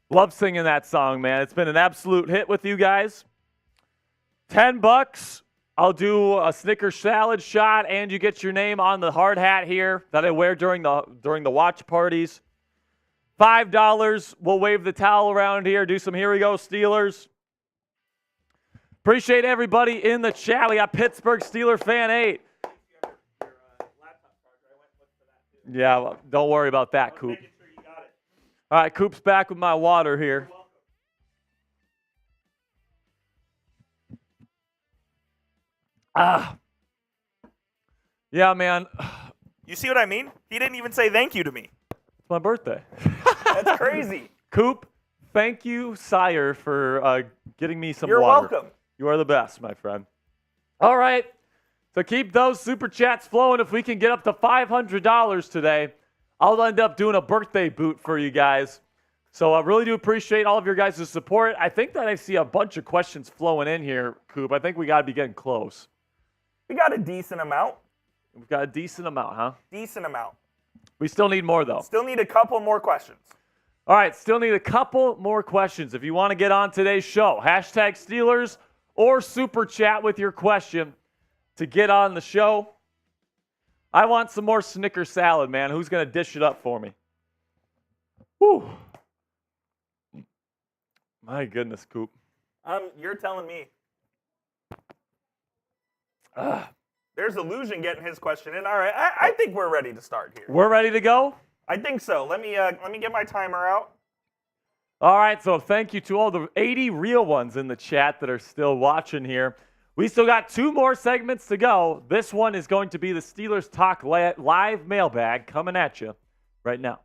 Love singing that song, man. It's been an absolute hit with you guys. $10. I'll do a Snickers salad shot, and you get your name on the hard hat here that I wear during the watch parties. $5. We'll wave the towel around here. Do some Here We Go Steelers. Appreciate everybody in the chat. We got Pittsburgh Steeler Fan 8. Yeah, well, don't worry about that, Coop. All right, Coop's back with my water here. Yeah, man. You see what I mean? He didn't even say thank you to me. It's my birthday. That's crazy. Coop, thank you, sire, for getting me some You're water. welcome. You are the best, my friend. All right. So keep those super chats flowing. If we can get up to $500 today, I'll end up doing a birthday boot for you guys. So I really do appreciate all of your guys' support. I think that I see a bunch of questions flowing in here, Coop. I think we got to be getting close. We got a decent amount. We've got a decent amount, huh? Decent amount. We still need more, though. Still need a couple more questions. All right, still need a couple more questions. If you want to get on today's show, hashtag Steelers or super chat with your question to get on the show. I want some more Snickers salad, man. Who's going to dish it up for me? Whew. My goodness, Coop. You're telling me. There's Illusion getting his question in. All right, I think we're ready to start here. We're ready to go? I think so. Let me get my timer out. All right, so thank you to all the 80 real ones in the chat that are still watching here. We still got 2 more segments to go. This one is going to be the Steelers Talk live mailbag coming at you right now.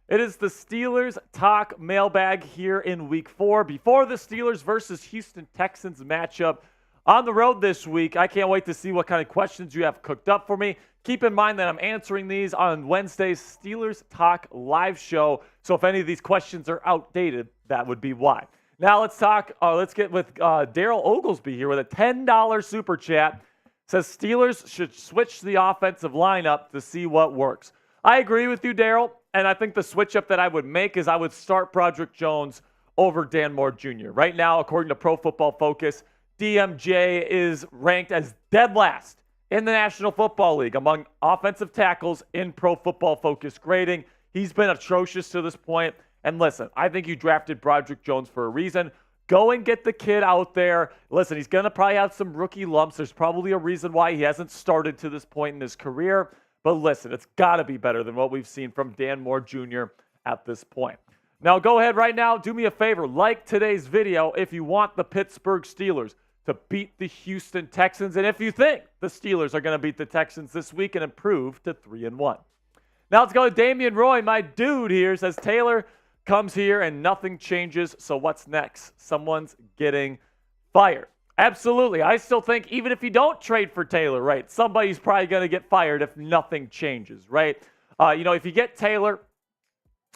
It is the Steelers Talk mailbag here in Week 4 before the Steelers versus Houston Texans matchup on the road this week. I can't wait to see what kind of questions you have cooked up for me. Keep in mind that I'm answering these on Wednesday's Steelers Talk live show. So if any of these questions are outdated, that would be why. Now let's talk. Let's get with Daryl Oglesby here with a $10 super chat. Says Steelers should switch the offensive lineup to see what works. I agree with you, Daryl, and I think the switch up that I would make is I would start Broderick Jones over Dan Moore Jr. Right now, according to Pro Football Focus, DMJ is ranked as dead last in the National Football League among offensive tackles in Pro Football Focus grading. He's been atrocious to this point. And listen, I think you drafted Broderick Jones for a reason. Go and get the kid out there. Listen, he's going to probably have some rookie lumps. There's probably a reason why he hasn't started to this point in his career. But listen, it's got to be better than what we've seen from Dan Moore Jr. at this point. Now, go ahead right now. Do me a favor. Like today's video if you want the Pittsburgh Steelers to beat the Houston Texans. And if you think the Steelers are going to beat the Texans this week and improve to 3-1. Now, let's go to Damian Roy. My dude here says Taylor comes here and nothing changes. So what's next? Someone's getting fired. Absolutely. I still think even if you don't trade for Taylor, right, somebody's probably going to get fired if nothing changes, right? If you get Taylor,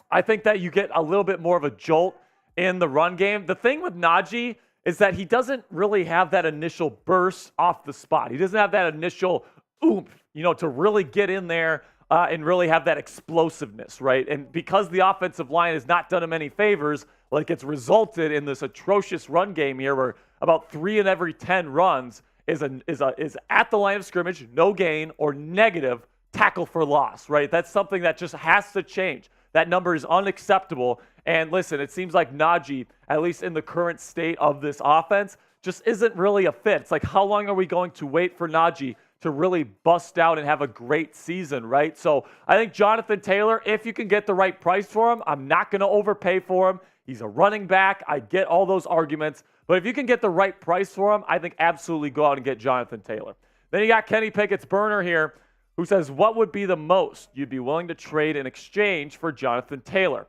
I think that you get a little bit more of a jolt in the run game. The thing with Najee is that he doesn't really have that initial burst off the spot. He doesn't have that initial oomph, to really get in there and really have that explosiveness, right? And because the offensive line has not done him any favors, like it's resulted in this atrocious run game here where about 3 in every 10 runs is at the line of scrimmage, no gain, or negative tackle for loss, right? That's something that just has to change. That number is unacceptable. And listen, it seems like Najee, at least in the current state of this offense, just isn't really a fit. It's like, how long are we going to wait for Najee to really bust out and have a great season, right? So I think Jonathan Taylor, if you can get the right price for him, I'm not going to overpay for him. He's a running back. I get all those arguments. But if you can get the right price for him, I think absolutely go out and get Jonathan Taylor. Then you got Kenny Pickett's burner here, who says, what would be the most you'd be willing to trade in exchange for Jonathan Taylor?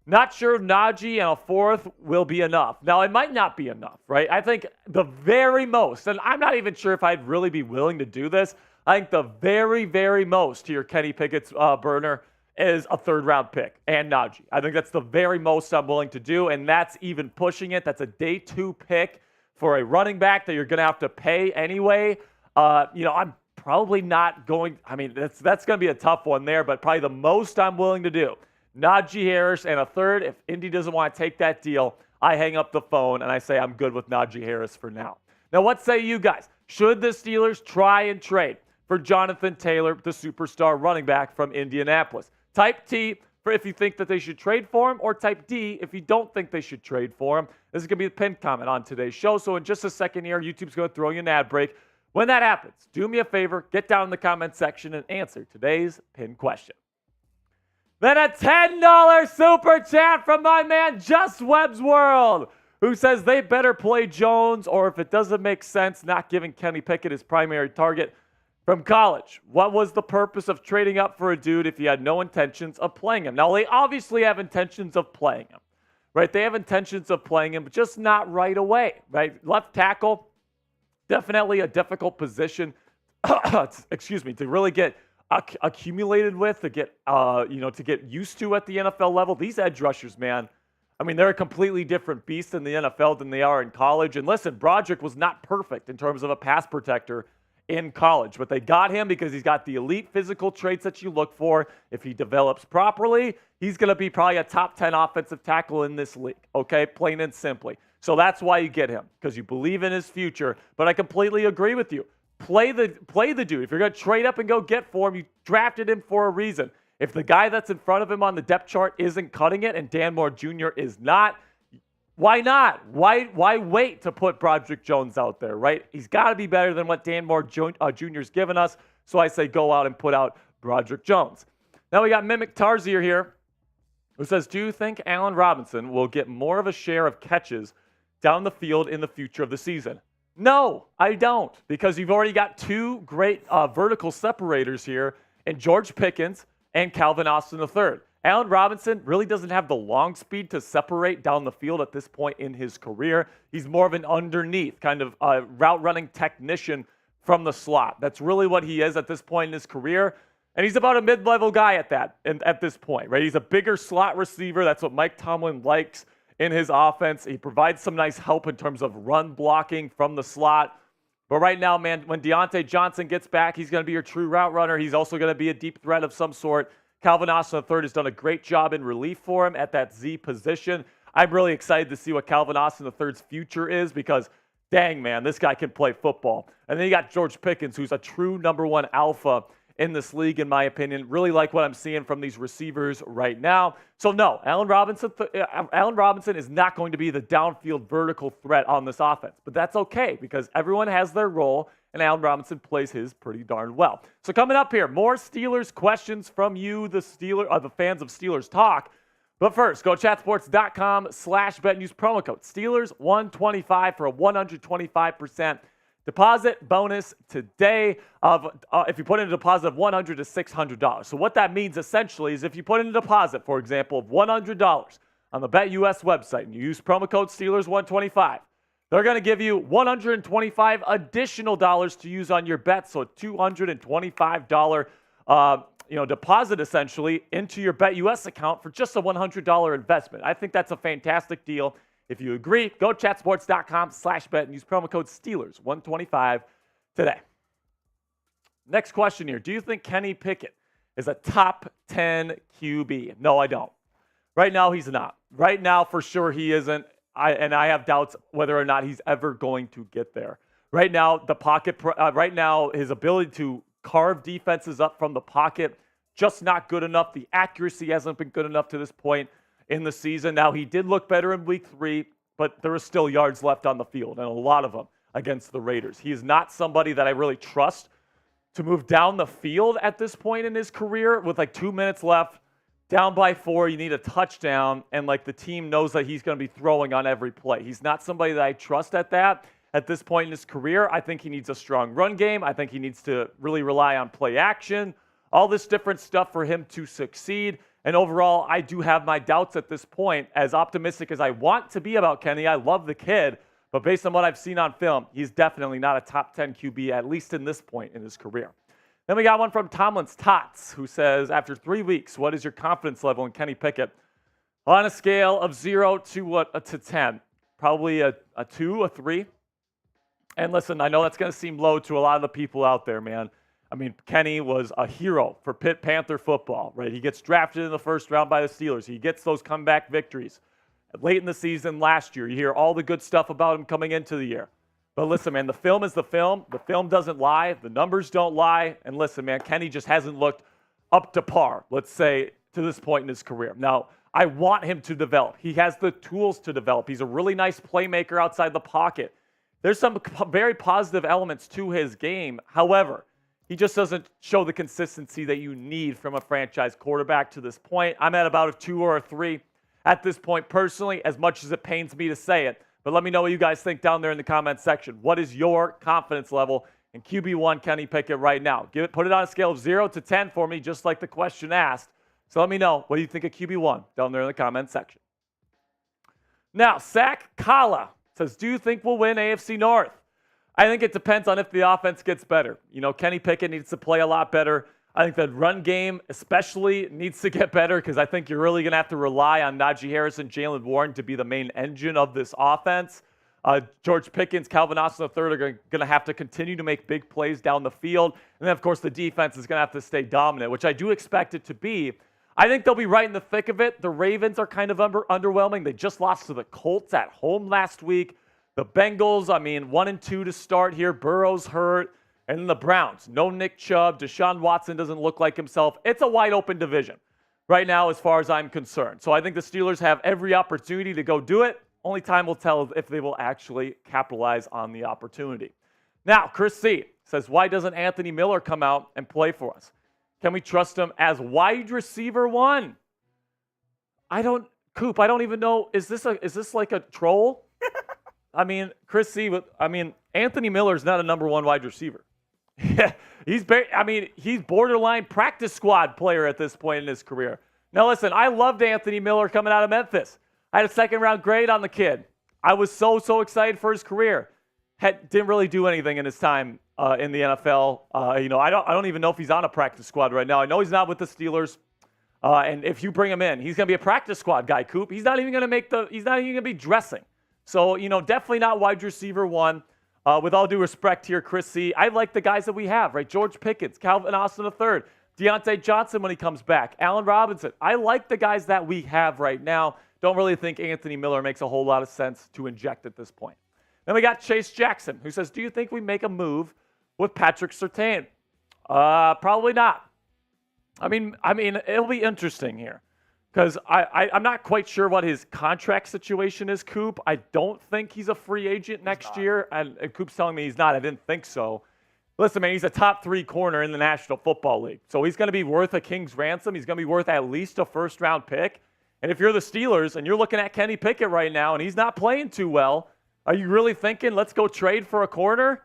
Not sure Najee and a fourth will be enough. Now, it might not be enough, right? I think the very most, and I'm not even sure if I'd really be willing to do this, I think the very, very most to your Kenny Pickett's burner is a third-round pick and Najee. I think that's the very most I'm willing to do, and that's even pushing it. That's a day 2 pick for a running back that you're going to have to pay anyway. I'm probably not going – I mean, that's going to be a tough one there, but probably the most I'm willing to do. Najee Harris and a third. If Indy doesn't want to take that deal, I hang up the phone and I say I'm good with Najee Harris for now. Now, what say you guys? Should the Steelers try and trade for Jonathan Taylor, the superstar running back from Indianapolis? Type T for if you think that they should trade for him, or type D if you don't think they should trade for him. This is going to be the pinned comment on today's show. So in just a second here, YouTube's going to throw you an ad break. When that happens, do me a favor, get down in the comment section and answer today's pinned question. Then a $10 super chat from my man, Just Webb's World, who says they better play Jones, or if it doesn't make sense, not giving Kenny Pickett his primary target from college. What was the purpose of trading up for a dude if you had no intentions of playing him? Now, they obviously have intentions of playing him, right? They have intentions of playing him, but just not right away, right? Left tackle, definitely a difficult position, to really get accumulated with, to get used to at the NFL level. These edge rushers, man, I mean, they're a completely different beast in the NFL than they are in college. And listen, Broderick was not perfect in terms of a pass protector in college, but they got him because he's got the elite physical traits that you look for. If he develops properly, he's going to be probably a top 10 offensive tackle in this league, okay, plain and simply. So that's why you get him, because you believe in his future. But I completely agree with you. Play the dude. If you're going to trade up and go get for him, you drafted him for a reason. If the guy that's in front of him on the depth chart isn't cutting it and Dan Moore Jr. is not, why not? Why wait to put Broderick Jones out there, right? He's got to be better than what Dan Moore Jr.'s given us. So I say go out and put out Broderick Jones. Now we got Mimic Tarzier here, who says, do you think Allen Robinson will get more of a share of catches down the field in the future of the season? No, I don't, because you've already got two great vertical separators here in George Pickens and Calvin Austin III. Allen Robinson really doesn't have the long speed to separate down the field at this point in his career. He's more of an underneath kind of route running technician from the slot. That's really what he is at this point in his career. And he's about a mid-level guy at this point, right? He's a bigger slot receiver. That's what Mike Tomlin likes in his offense. He provides some nice help in terms of run blocking from the slot. But right now, man, when Deontay Johnson gets back, he's going to be your true route runner. He's also going to be a deep threat of some sort. Calvin Austin III has done a great job in relief for him at that Z position. I'm really excited to see what Calvin Austin III's future is, because, dang, man, this guy can play football. And then you got George Pickens, who's a true number one alpha in this league, in my opinion. Really like what I'm seeing from these receivers right now. So no, Allen Robinson is not going to be the downfield vertical threat on this offense. But that's okay, because everyone has their role, and Allen Robinson plays his pretty darn well. So coming up here, more Steelers questions from you, the fans of Steelers Talk. But first, go to chatsports.com/bet and use promo code Steelers125 for a 125% deposit bonus today of if you put in a deposit of $100 to $600. So what that means essentially is if you put in a deposit, for example, of $100 on the BetUS website and you use promo code Steelers125, they're going to give you $125 additional dollars to use on your bet. So a $225 deposit essentially into your BetUS account for just a $100 investment. I think that's a fantastic deal. If you agree, go to chatsports.com/bet and use promo code Steelers125 today. Next question here. Do you think Kenny Pickett is a top 10 QB? No, I don't. Right now, he's not. Right now, for sure, he isn't. I have doubts whether or not he's ever going to get there. Right now, his ability to carve defenses up from the pocket, just not good enough. The accuracy hasn't been good enough to this point in the season. Now, he did look better in week 3, but there are still yards left on the field, and a lot of them against the Raiders. He is not somebody that I really trust to move down the field at this point in his career with like 2 minutes left, down by 4, you need a touchdown, and like the team knows that he's going to be throwing on every play. He's not somebody that I trust at this point in his career. I think he needs a strong run game. I think he needs to really rely on play action, all this different stuff for him to succeed. And overall, I do have my doubts at this point. As optimistic as I want to be about Kenny, I love the kid. But based on what I've seen on film, he's definitely not a top 10 QB, at least in this point in his career. Then we got one from Tomlin's Tots, who says, after 3 weeks, what is your confidence level in Kenny Pickett? On a scale of 0 to 10, probably a 2, a 3. And listen, I know that's going to seem low to a lot of the people out there, man. I mean, Kenny was a hero for Pitt Panther football, right? He gets drafted in the first round by the Steelers. He gets those comeback victories. late in the season last year. You hear all the good stuff about him coming into the year. But listen, man, the film is the film. The film doesn't lie. The numbers don't lie. And listen, man, Kenny just hasn't looked up to par, let's say, to this point in his career. Now, I want him to develop. He has the tools to develop. He's a really nice playmaker outside the pocket. There's some very positive elements to his game. However, he just doesn't show the consistency that you need from a franchise quarterback to this point. I'm at about a 2 or a 3 at this point personally, as much as it pains me to say it. But let me know what you guys think down there in the comments section. What is your confidence level in QB1 Kenny Pickett right now? Put it on a scale of 0 to 10 for me, just like the question asked. So let me know, what do you think of QB1 down there in the comments section? Now, Sack Kala says, do you think we'll win AFC North? I think it depends on if the offense gets better. You know, Kenny Pickett needs to play a lot better. I think the run game especially needs to get better because I think you're really going to have to rely on Najee Harris and Jalen Warren to be the main engine of this offense. George Pickens, Calvin Austin III are going to have to continue to make big plays down the field. And then, of course, the defense is going to have to stay dominant, which I do expect it to be. I think they'll be right in the thick of it. The Ravens are kind of underwhelming. They just lost to the Colts at home last week. The Bengals, 1-2 to start here. Burrow's hurt. And then the Browns, no Nick Chubb. Deshaun Watson doesn't look like himself. It's a wide open division right now as far as I'm concerned. So I think the Steelers have every opportunity to go do it. Only time will tell if they will actually capitalize on the opportunity. Now, Chris C. says, why doesn't Anthony Miller come out and play for us? Can we trust him as wide receiver 1? Coop, I don't even know. Is this like a troll? Chris C. Anthony Miller is not a number 1 wide receiver. He's borderline practice squad player at this point in his career. Now, listen, I loved Anthony Miller coming out of Memphis. I had a second-round grade on the kid. I was so excited for his career. Didn't really do anything in his time in the NFL. I don't even know if he's on a practice squad right now. I know he's not with the Steelers. And if you bring him in, he's going to be a practice squad guy, Coop. He's not even going to be dressing. So, definitely not wide receiver 1. With all due respect here, Chris C., I like the guys that we have, right? George Pickens, Calvin Austin III, Deontay Johnson when he comes back, Allen Robinson. I like the guys that we have right now. Don't really think Anthony Miller makes a whole lot of sense to inject at this point. Then we got Chase Jackson, who says, do you think we make a move with Patrick Surtain? Probably not. It'll be interesting here. Because I'm not quite sure what his contract situation is, Coop. I don't think he's a free agent next year. And Coop's telling me he's not. I didn't think so. Listen, man, he's a top 3 corner in the National Football League. So he's going to be worth a king's ransom. He's going to be worth at least a first-round pick. And if you're the Steelers and you're looking at Kenny Pickett right now and he's not playing too well, are you really thinking, let's go trade for a corner?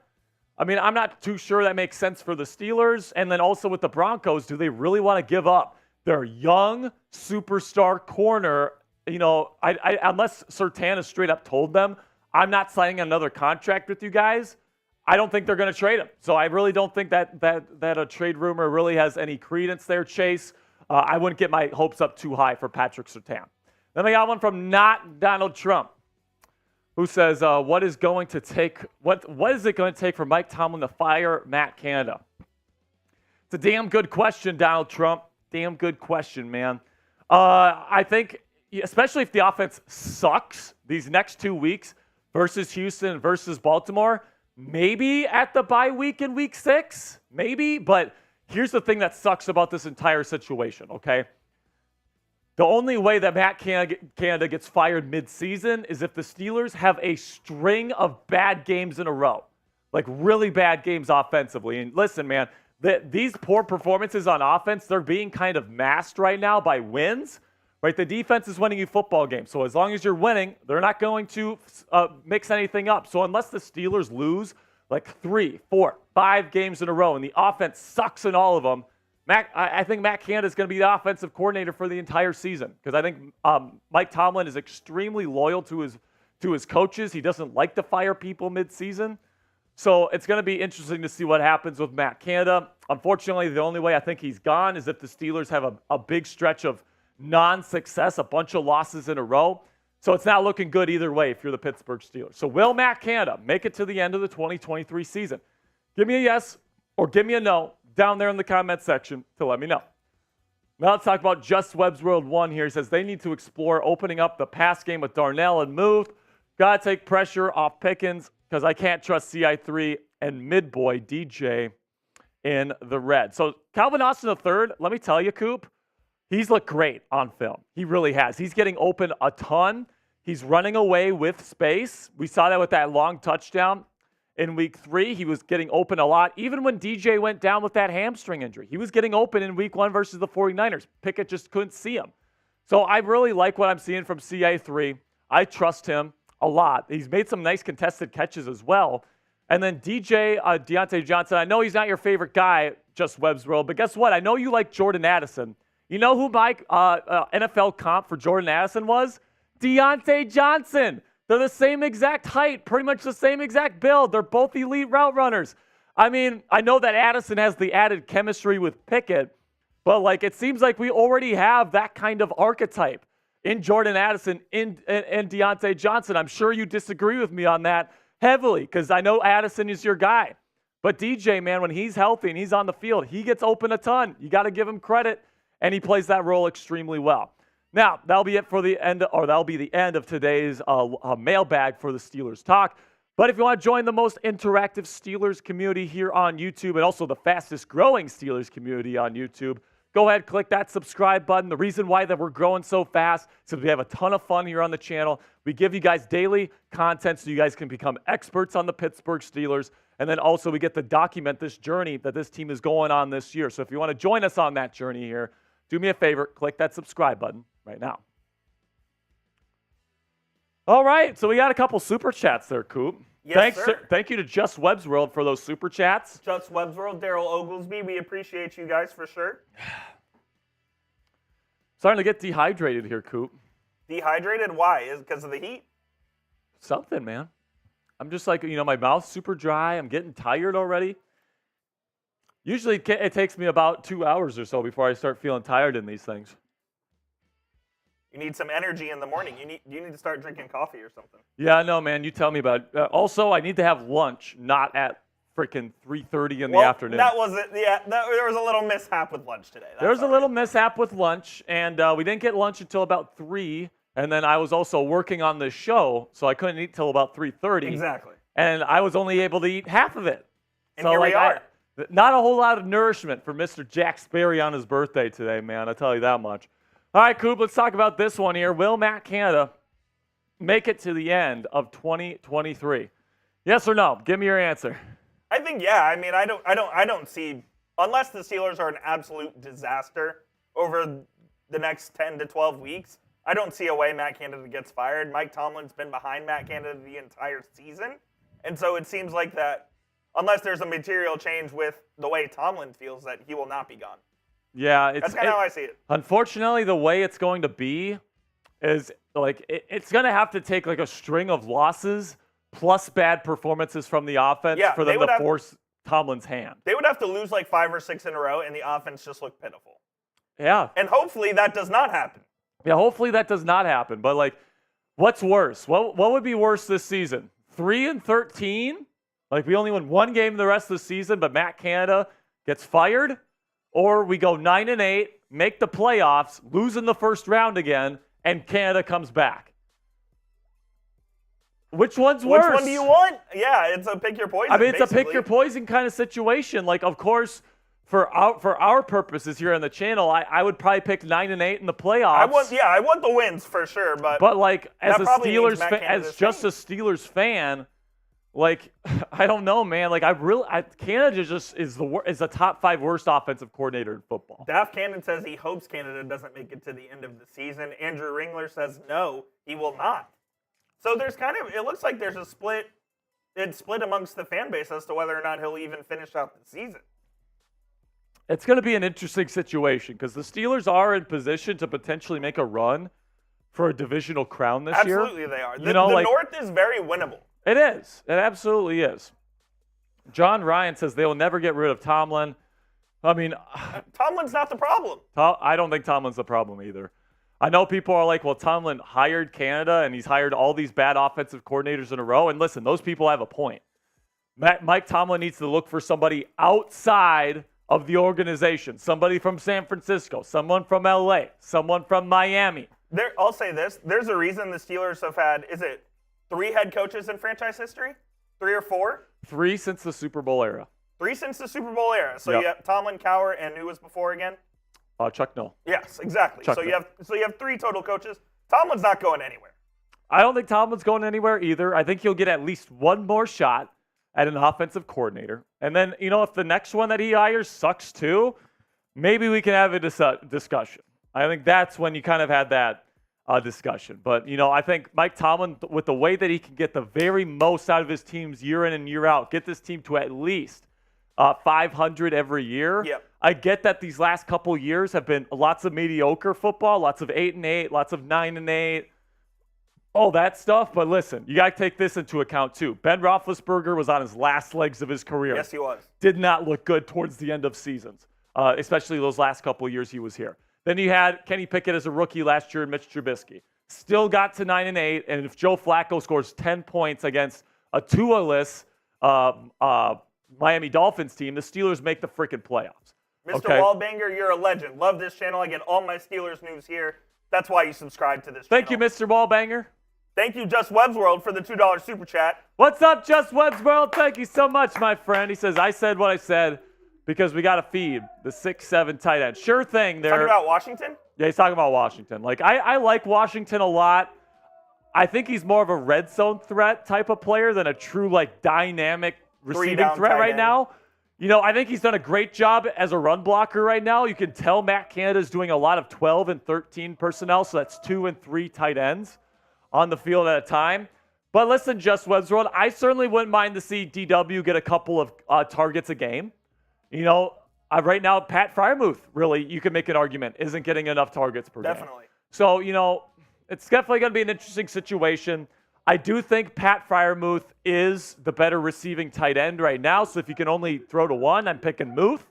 I'm not too sure that makes sense for the Steelers. And then also with the Broncos, do they really want to give up their young superstar corner? Unless Surtain has straight up told them, I'm not signing another contract with you guys, I don't think they're going to trade him. So I really don't think that a trade rumor really has any credence there, Chase. I wouldn't get my hopes up too high for Patrick Surtain. Then I got one from not Donald Trump, who says, what is it going to take for Mike Tomlin to fire Matt Canada? It's a damn good question, Donald Trump. Damn good question, man. I think, especially if the offense sucks these next 2 weeks versus Houston versus Baltimore, maybe at the bye week in week 6, maybe. But here's the thing that sucks about this entire situation, okay? The only way that Matt Canada gets fired midseason is if the Steelers have a string of bad games in a row, like really bad games offensively. And listen, man, these poor performances on offense, they're being kind of masked right now by wins, right? The defense is winning you football games. So as long as you're winning, they're not going to mix anything up. So unless the Steelers lose like 3, 4, 5 games in a row and the offense sucks in all of them, I think Matt Canada is going to be the offensive coordinator for the entire season because I think Mike Tomlin is extremely loyal to his coaches. He doesn't like to fire people midseason. So it's going to be interesting to see what happens with Matt Canada. Unfortunately, the only way I think he's gone is if the Steelers have a big stretch of non-success, a bunch of losses in a row. So it's not looking good either way if you're the Pittsburgh Steelers. So will Matt Canada make it to the end of the 2023 season? Give me a yes or give me a no down there in the comment section to let me know. Now let's talk about Just Webb's World 1 here. He says they need to explore opening up the pass game with Darnell and Muth. Got to take pressure off Pickens because I can't trust CI3 and mid-boy DJ in the red. So Calvin Austin III, let me tell you, Coop, he's looked great on film. He really has. He's getting open a ton. He's running away with space. We saw that with that long touchdown in week 3. He was getting open a lot. Even when DJ went down with that hamstring injury, he was getting open in week 1 versus the 49ers. Pickett just couldn't see him. So I really like what I'm seeing from CA3. I trust him a lot. He's made some nice contested catches as well. And then DJ, Deontay Johnson, I know he's not your favorite guy, Just Webb's World, but guess what? I know you like Jordan Addison. You know who my NFL comp for Jordan Addison was? Deontay Johnson. They're the same exact height, pretty much the same exact build. They're both elite route runners. I mean, I know that Addison has the added chemistry with Pickett, but like it seems like we already have that kind of archetype in Jordan Addison and Deontay Johnson. I'm sure you disagree with me on that heavily because I know Addison is your guy. But DJ, man, when he's healthy and he's on the field, he gets open a ton. You got to give him credit, and he plays that role extremely well. Now, that'll be it for the end, or that'll be the end of today's mailbag for the Steelers Talk. But if you want to join the most interactive Steelers community here on YouTube and also the fastest growing Steelers community on YouTube, go ahead, click that subscribe button. The reason why that we're growing so fast is because we have a ton of fun here on the channel. We give you guys daily content so you guys can become experts on the Pittsburgh Steelers. And then also we get to document this journey that this team is going on this year. So if you want to join us on that journey here, do me a favor, click that subscribe button right now. All right, so we got a couple super chats there, Coop. Yes, sir. Thank you to Just Webb's World for those super chats. Just Webb's World, Daryl Oglesby, we appreciate you guys for sure. Starting to get dehydrated here, Coop. Dehydrated? Why? Is it because of the heat? Something, man. I'm just like, my mouth's super dry. I'm getting tired already. Usually it takes me about 2 hours or so before I start feeling tired in these things. You need some energy in the morning. You need to start drinking coffee or something. Yeah, I know, man. You tell me about it. Also, I need to have lunch, not at freaking 3:30 in the afternoon. That wasn't, there was a little mishap with lunch today. There was a little mishap with lunch, and we didn't get lunch until about 3, and then I was also working on this show, so I couldn't eat till about 3:30. Exactly. And I was only able to eat half of it. And so, here we are. Not a whole lot of nourishment for Mr. Jack Sperry on his birthday today, man. I'll tell you that much. All right, Coop, let's talk about this one here. Will Matt Canada make it to the end of 2023? Yes or no? Give me your answer. I think yeah. I mean, I don't see, unless the Steelers are an absolute disaster over the next 10 to 12 weeks, I don't see a way Matt Canada gets fired. Mike Tomlin's been behind Matt Canada the entire season, and so it seems like that unless there's a material change with the way Tomlin feels, that he will not be gone. Yeah, that's kind of how I see it. Unfortunately, the way it's going to be is like it's going to have to take like a string of losses plus bad performances from the offense for them to force Tomlin's hand. They would have to lose like 5 or 6 in a row, and the offense just look pitiful. Yeah. And hopefully that does not happen. Yeah, hopefully that does not happen. But like, what's worse? What would be worse this season? 3-13? Like we only win 1 game the rest of the season, but Matt Canada gets fired? Or we go 9-8, make the playoffs, lose in the first round again, and Canada comes back. Which one's worse? Which one do you want? Yeah, it's a pick your poison. I mean, it's basically a pick your poison kind of situation. Like, of course, for our purposes here on the channel, I would probably pick 9-8 in the playoffs. I want the wins for sure, but like as a Steelers fan, as just a Steelers fan, like I don't know, man. Like Canada just is the top 5 worst offensive coordinator in football. Daft Cannon says he hopes Canada doesn't make it to the end of the season. Andrew Ringler says no, he will not. So there's it looks like there's a split. It's split amongst the fan base as to whether or not he'll even finish out the season. It's going to be an interesting situation because the Steelers are in position to potentially make a run for a divisional crown this year. Absolutely they are. The North is very winnable. It is. It absolutely is. John Ryan says they will never get rid of Tomlin. I mean, Tomlin's not the problem. I don't think Tomlin's the problem either. I know people are like, well, Tomlin hired Canada and he's hired all these bad offensive coordinators in a row. And listen, those people have a point. Mike Tomlin needs to look for somebody outside of the organization. Somebody from San Francisco, someone from LA, someone from Miami. I'll say this. There's a reason the Steelers have had, is it 3 head coaches in franchise history? 3 or 4? 3 since the Super Bowl era. 3 since the Super Bowl era. So Yep. you have Tomlin, Cowher, and who was before again? Chuck Noll. Yes, exactly. Chuck So you have 3 total coaches. Tomlin's not going anywhere. I don't think Tomlin's going anywhere either. I think he'll get at least one more shot at an offensive coordinator. And then, if the next one that he hires sucks too, maybe we can have a discussion. I think that's when you kind of had that discussion. But, I think Mike Tomlin, with the way that he can get the very most out of his teams year in and year out, get this team to at least 500 every year. Yep. I get that these last couple years have been lots of mediocre football, lots of 8-8, lots of 9-8. All that stuff, but listen, you got to take this into account too. Ben Roethlisberger was on his last legs of his career. Yes, he was. Did not look good towards the end of seasons, especially those last couple of years he was here. Then you had Kenny Pickett as a rookie last year and Mitch Trubisky. Still got to 9-8, and if Joe Flacco scores 10 points against a Tua-less Miami Dolphins team, the Steelers make the freaking playoffs. Mr. Okay? Wallbanger, you're a legend. Love this channel. I get all my Steelers news here. That's why you subscribe to this channel. Thank you, Mr. Wallbanger. Thank you, Just Webb's World, for the $2 super chat. What's up, Just Webb's World? Thank you so much, my friend. He says, I said what I said because we got to feed the 6'7" tight end. Sure thing. Talking about Washington? Yeah, he's talking about Washington. I like Washington a lot. I think he's more of a red zone threat type of player than a true, dynamic receiving threat right now. I think he's done a great job as a run blocker right now. You can tell Matt Canada's doing a lot of 12 and 13 personnel, so that's 2 and 3 tight ends on the field at a time. But listen, Just Webb's World, I certainly wouldn't mind to see DW get a couple of targets a game. Right now, Pat Freiermuth, really, you can make an argument, isn't getting enough targets per game. Definitely. So, it's definitely going to be an interesting situation. I do think Pat Freiermuth is the better receiving tight end right now. So if you can only throw to one, I'm picking Muth.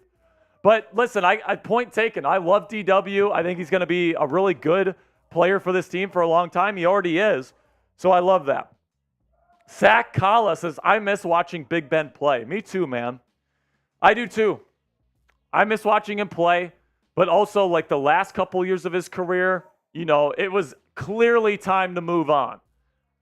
But listen, I point taken. I love DW. I think he's going to be a really good player for this team for a long time. He already is. So I love that. Zach Kala says, I miss watching Big Ben play. Me too, man. I do too. I miss watching him play. But also, the last couple years of his career, it was clearly time to move on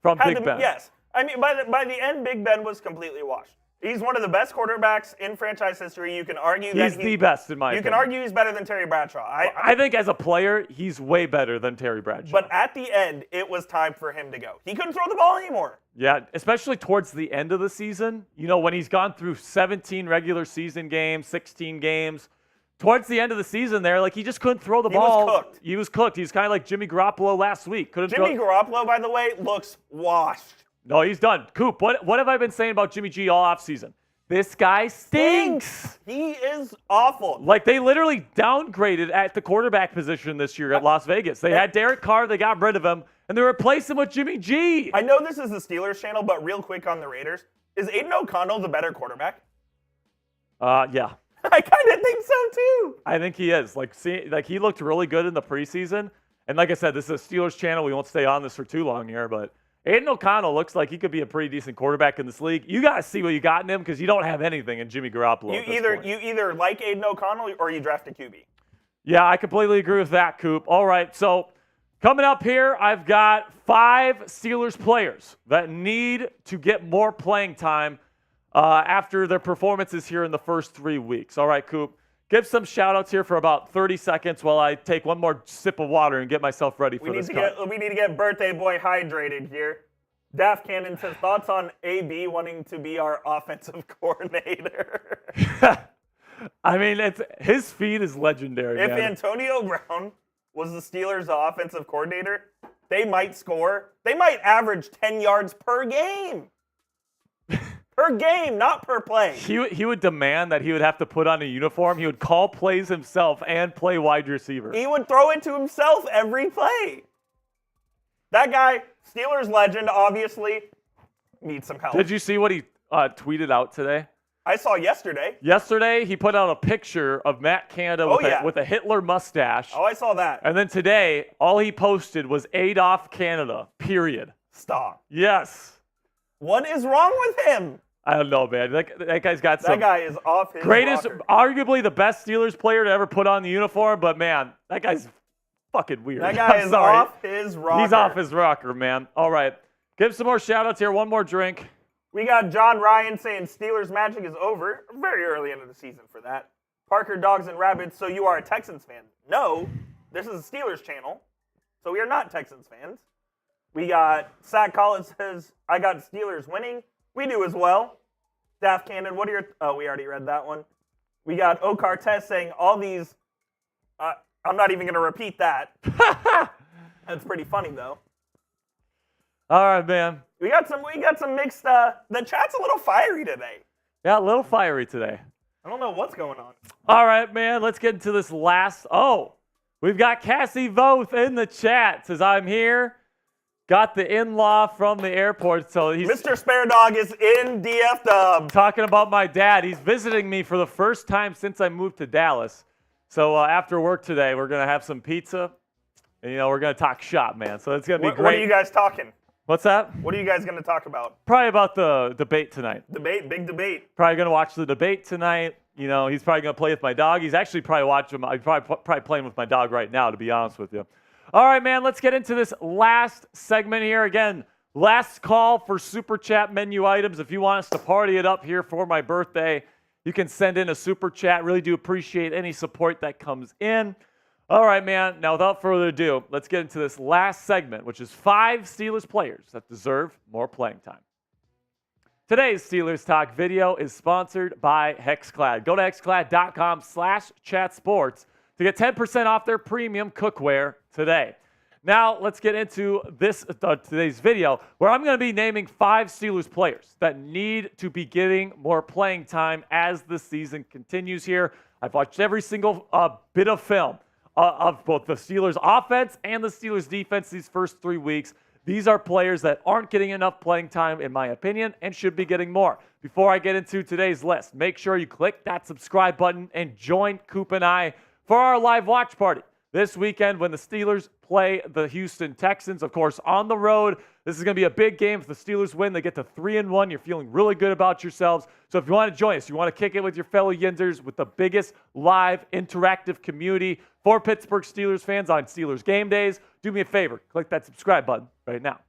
from Big Ben. Yes. I mean, by the end, Big Ben was completely washed. He's one of the best quarterbacks in franchise history. You can argue that he's the best in my opinion. You can argue he's better than Terry Bradshaw. I think as a player, he's way better than Terry Bradshaw. But at the end, it was time for him to go. He couldn't throw the ball anymore. Yeah, especially towards the end of the season. When he's gone through 17 regular season games, 16 games. Towards the end of the season there, he just couldn't throw the ball. He was cooked. He was cooked. He's kind of like Jimmy Garoppolo last week. Jimmy Garoppolo, by the way, looks washed. No, he's done. Coop, what have I been saying about Jimmy G all offseason? This guy stinks. He is awful. They literally downgraded at the quarterback position this year at Las Vegas. They had Derek Carr, they got rid of him, and they replaced him with Jimmy G. I know this is the Steelers channel, but real quick on the Raiders. Is Aiden O'Connell the better quarterback? Yeah. I kind of think so too. I think he is. He looked really good in the preseason. And like I said, this is a Steelers channel. We won't stay on this for too long here, but Aiden O'Connell looks like he could be a pretty decent quarterback in this league. You got to see what you got in him because you don't have anything in Jimmy Garoppolo. You either like Aiden O'Connell or you draft a QB. Yeah, I completely agree with that, Coop. All right, so coming up here, I've got 5 Steelers players that need to get more playing time after their performances here in the first 3 weeks. All right, Coop, give some shout-outs here for about 30 seconds while I take one more sip of water and get myself ready for this cut. We need to get birthday boy hydrated here. Daft Cannon says, thoughts on AB wanting to be our offensive coordinator? I mean, his feed is legendary. If man. Antonio Brown was the Steelers' offensive coordinator, they might score. They might average 10 yards per game. Per game, not per play. He would demand that he would have to put on a uniform. He would call plays himself and play wide receiver. He would throw it to himself every play. That guy, Steelers legend, obviously, needs some help. Did you see what he tweeted out today? I saw yesterday. Yesterday, he put out a picture of Matt Canada with a Hitler mustache. Oh, I saw that. And then today, all he posted was Adolf Canada, period. Stop. Yes. What is wrong with him? I don't know, man. That guy's got some. That guy is off his Greatest, rocker. arguably the best Steelers player to ever put on the uniform, but man, that guy's fucking weird. That guy I'm is sorry. off his rocker. He's off his rocker, man. All right. Give some more shout-outs here. One more drink. We got John Ryan saying Steelers magic is over. Very early into the season for that. Parker Dogs and Rabbits, so you are a Texans fan. No, this is a Steelers channel, so we are not Texans fans. We got Sack Collins says, I got Steelers winning. We do as well. Daft Cannon, what are your... Oh, we already read that one. We got O Cartes saying all these... I'm not even going to repeat that. That's pretty funny, though. All right, man. We got some mixed... the chat's a little fiery today. Yeah, a little fiery today. I don't know what's going on. All right, man. Let's get into this last... Oh, we've got Cassie Voth in the chat. Says, I'm here. Got the in-law from the airport, so he's... Mr. Spare Dog is in DF Dub. Talking about my dad. He's visiting me for the first time since I moved to Dallas. So after work today, we're going to have some pizza, and, we're going to talk shop, man. So it's going to be great. What are you guys talking? What's that? What are you guys going to talk about? Probably about the debate tonight. Debate, big debate. Probably going to watch the debate tonight. He's probably going to play with my dog. He's actually probably watching. He's probably playing with my dog right now, to be honest with you. All right, man, let's get into this last segment here. Again, last call for Super Chat menu items. If you want us to party it up here for my birthday, you can send in a Super Chat. Really do appreciate any support that comes in. All right, man, now without further ado, let's get into this last segment, which is 5 Steelers players that deserve more playing time. Today's Steelers Talk video is sponsored by Hexclad. Go to hexclad.com/chatsports to get 10% off their premium cookware today. Now, let's get into today's video, where I'm going to be naming 5 Steelers players that need to be getting more playing time as the season continues here. I've watched every single bit of film of both the Steelers offense and the Steelers defense these first 3 weeks. These are players that aren't getting enough playing time, in my opinion, and should be getting more. Before I get into today's list, make sure you click that subscribe button and join Coop and I for our live watch party this weekend when the Steelers play the Houston Texans, of course, on the road. This is going to be a big game. If the Steelers win, they get to 3-1. You're feeling really good about yourselves. So if you want to join us, you want to kick it with your fellow Yinzers with the biggest live interactive community for Pittsburgh Steelers fans on Steelers game days, do me a favor. Click that subscribe button right now.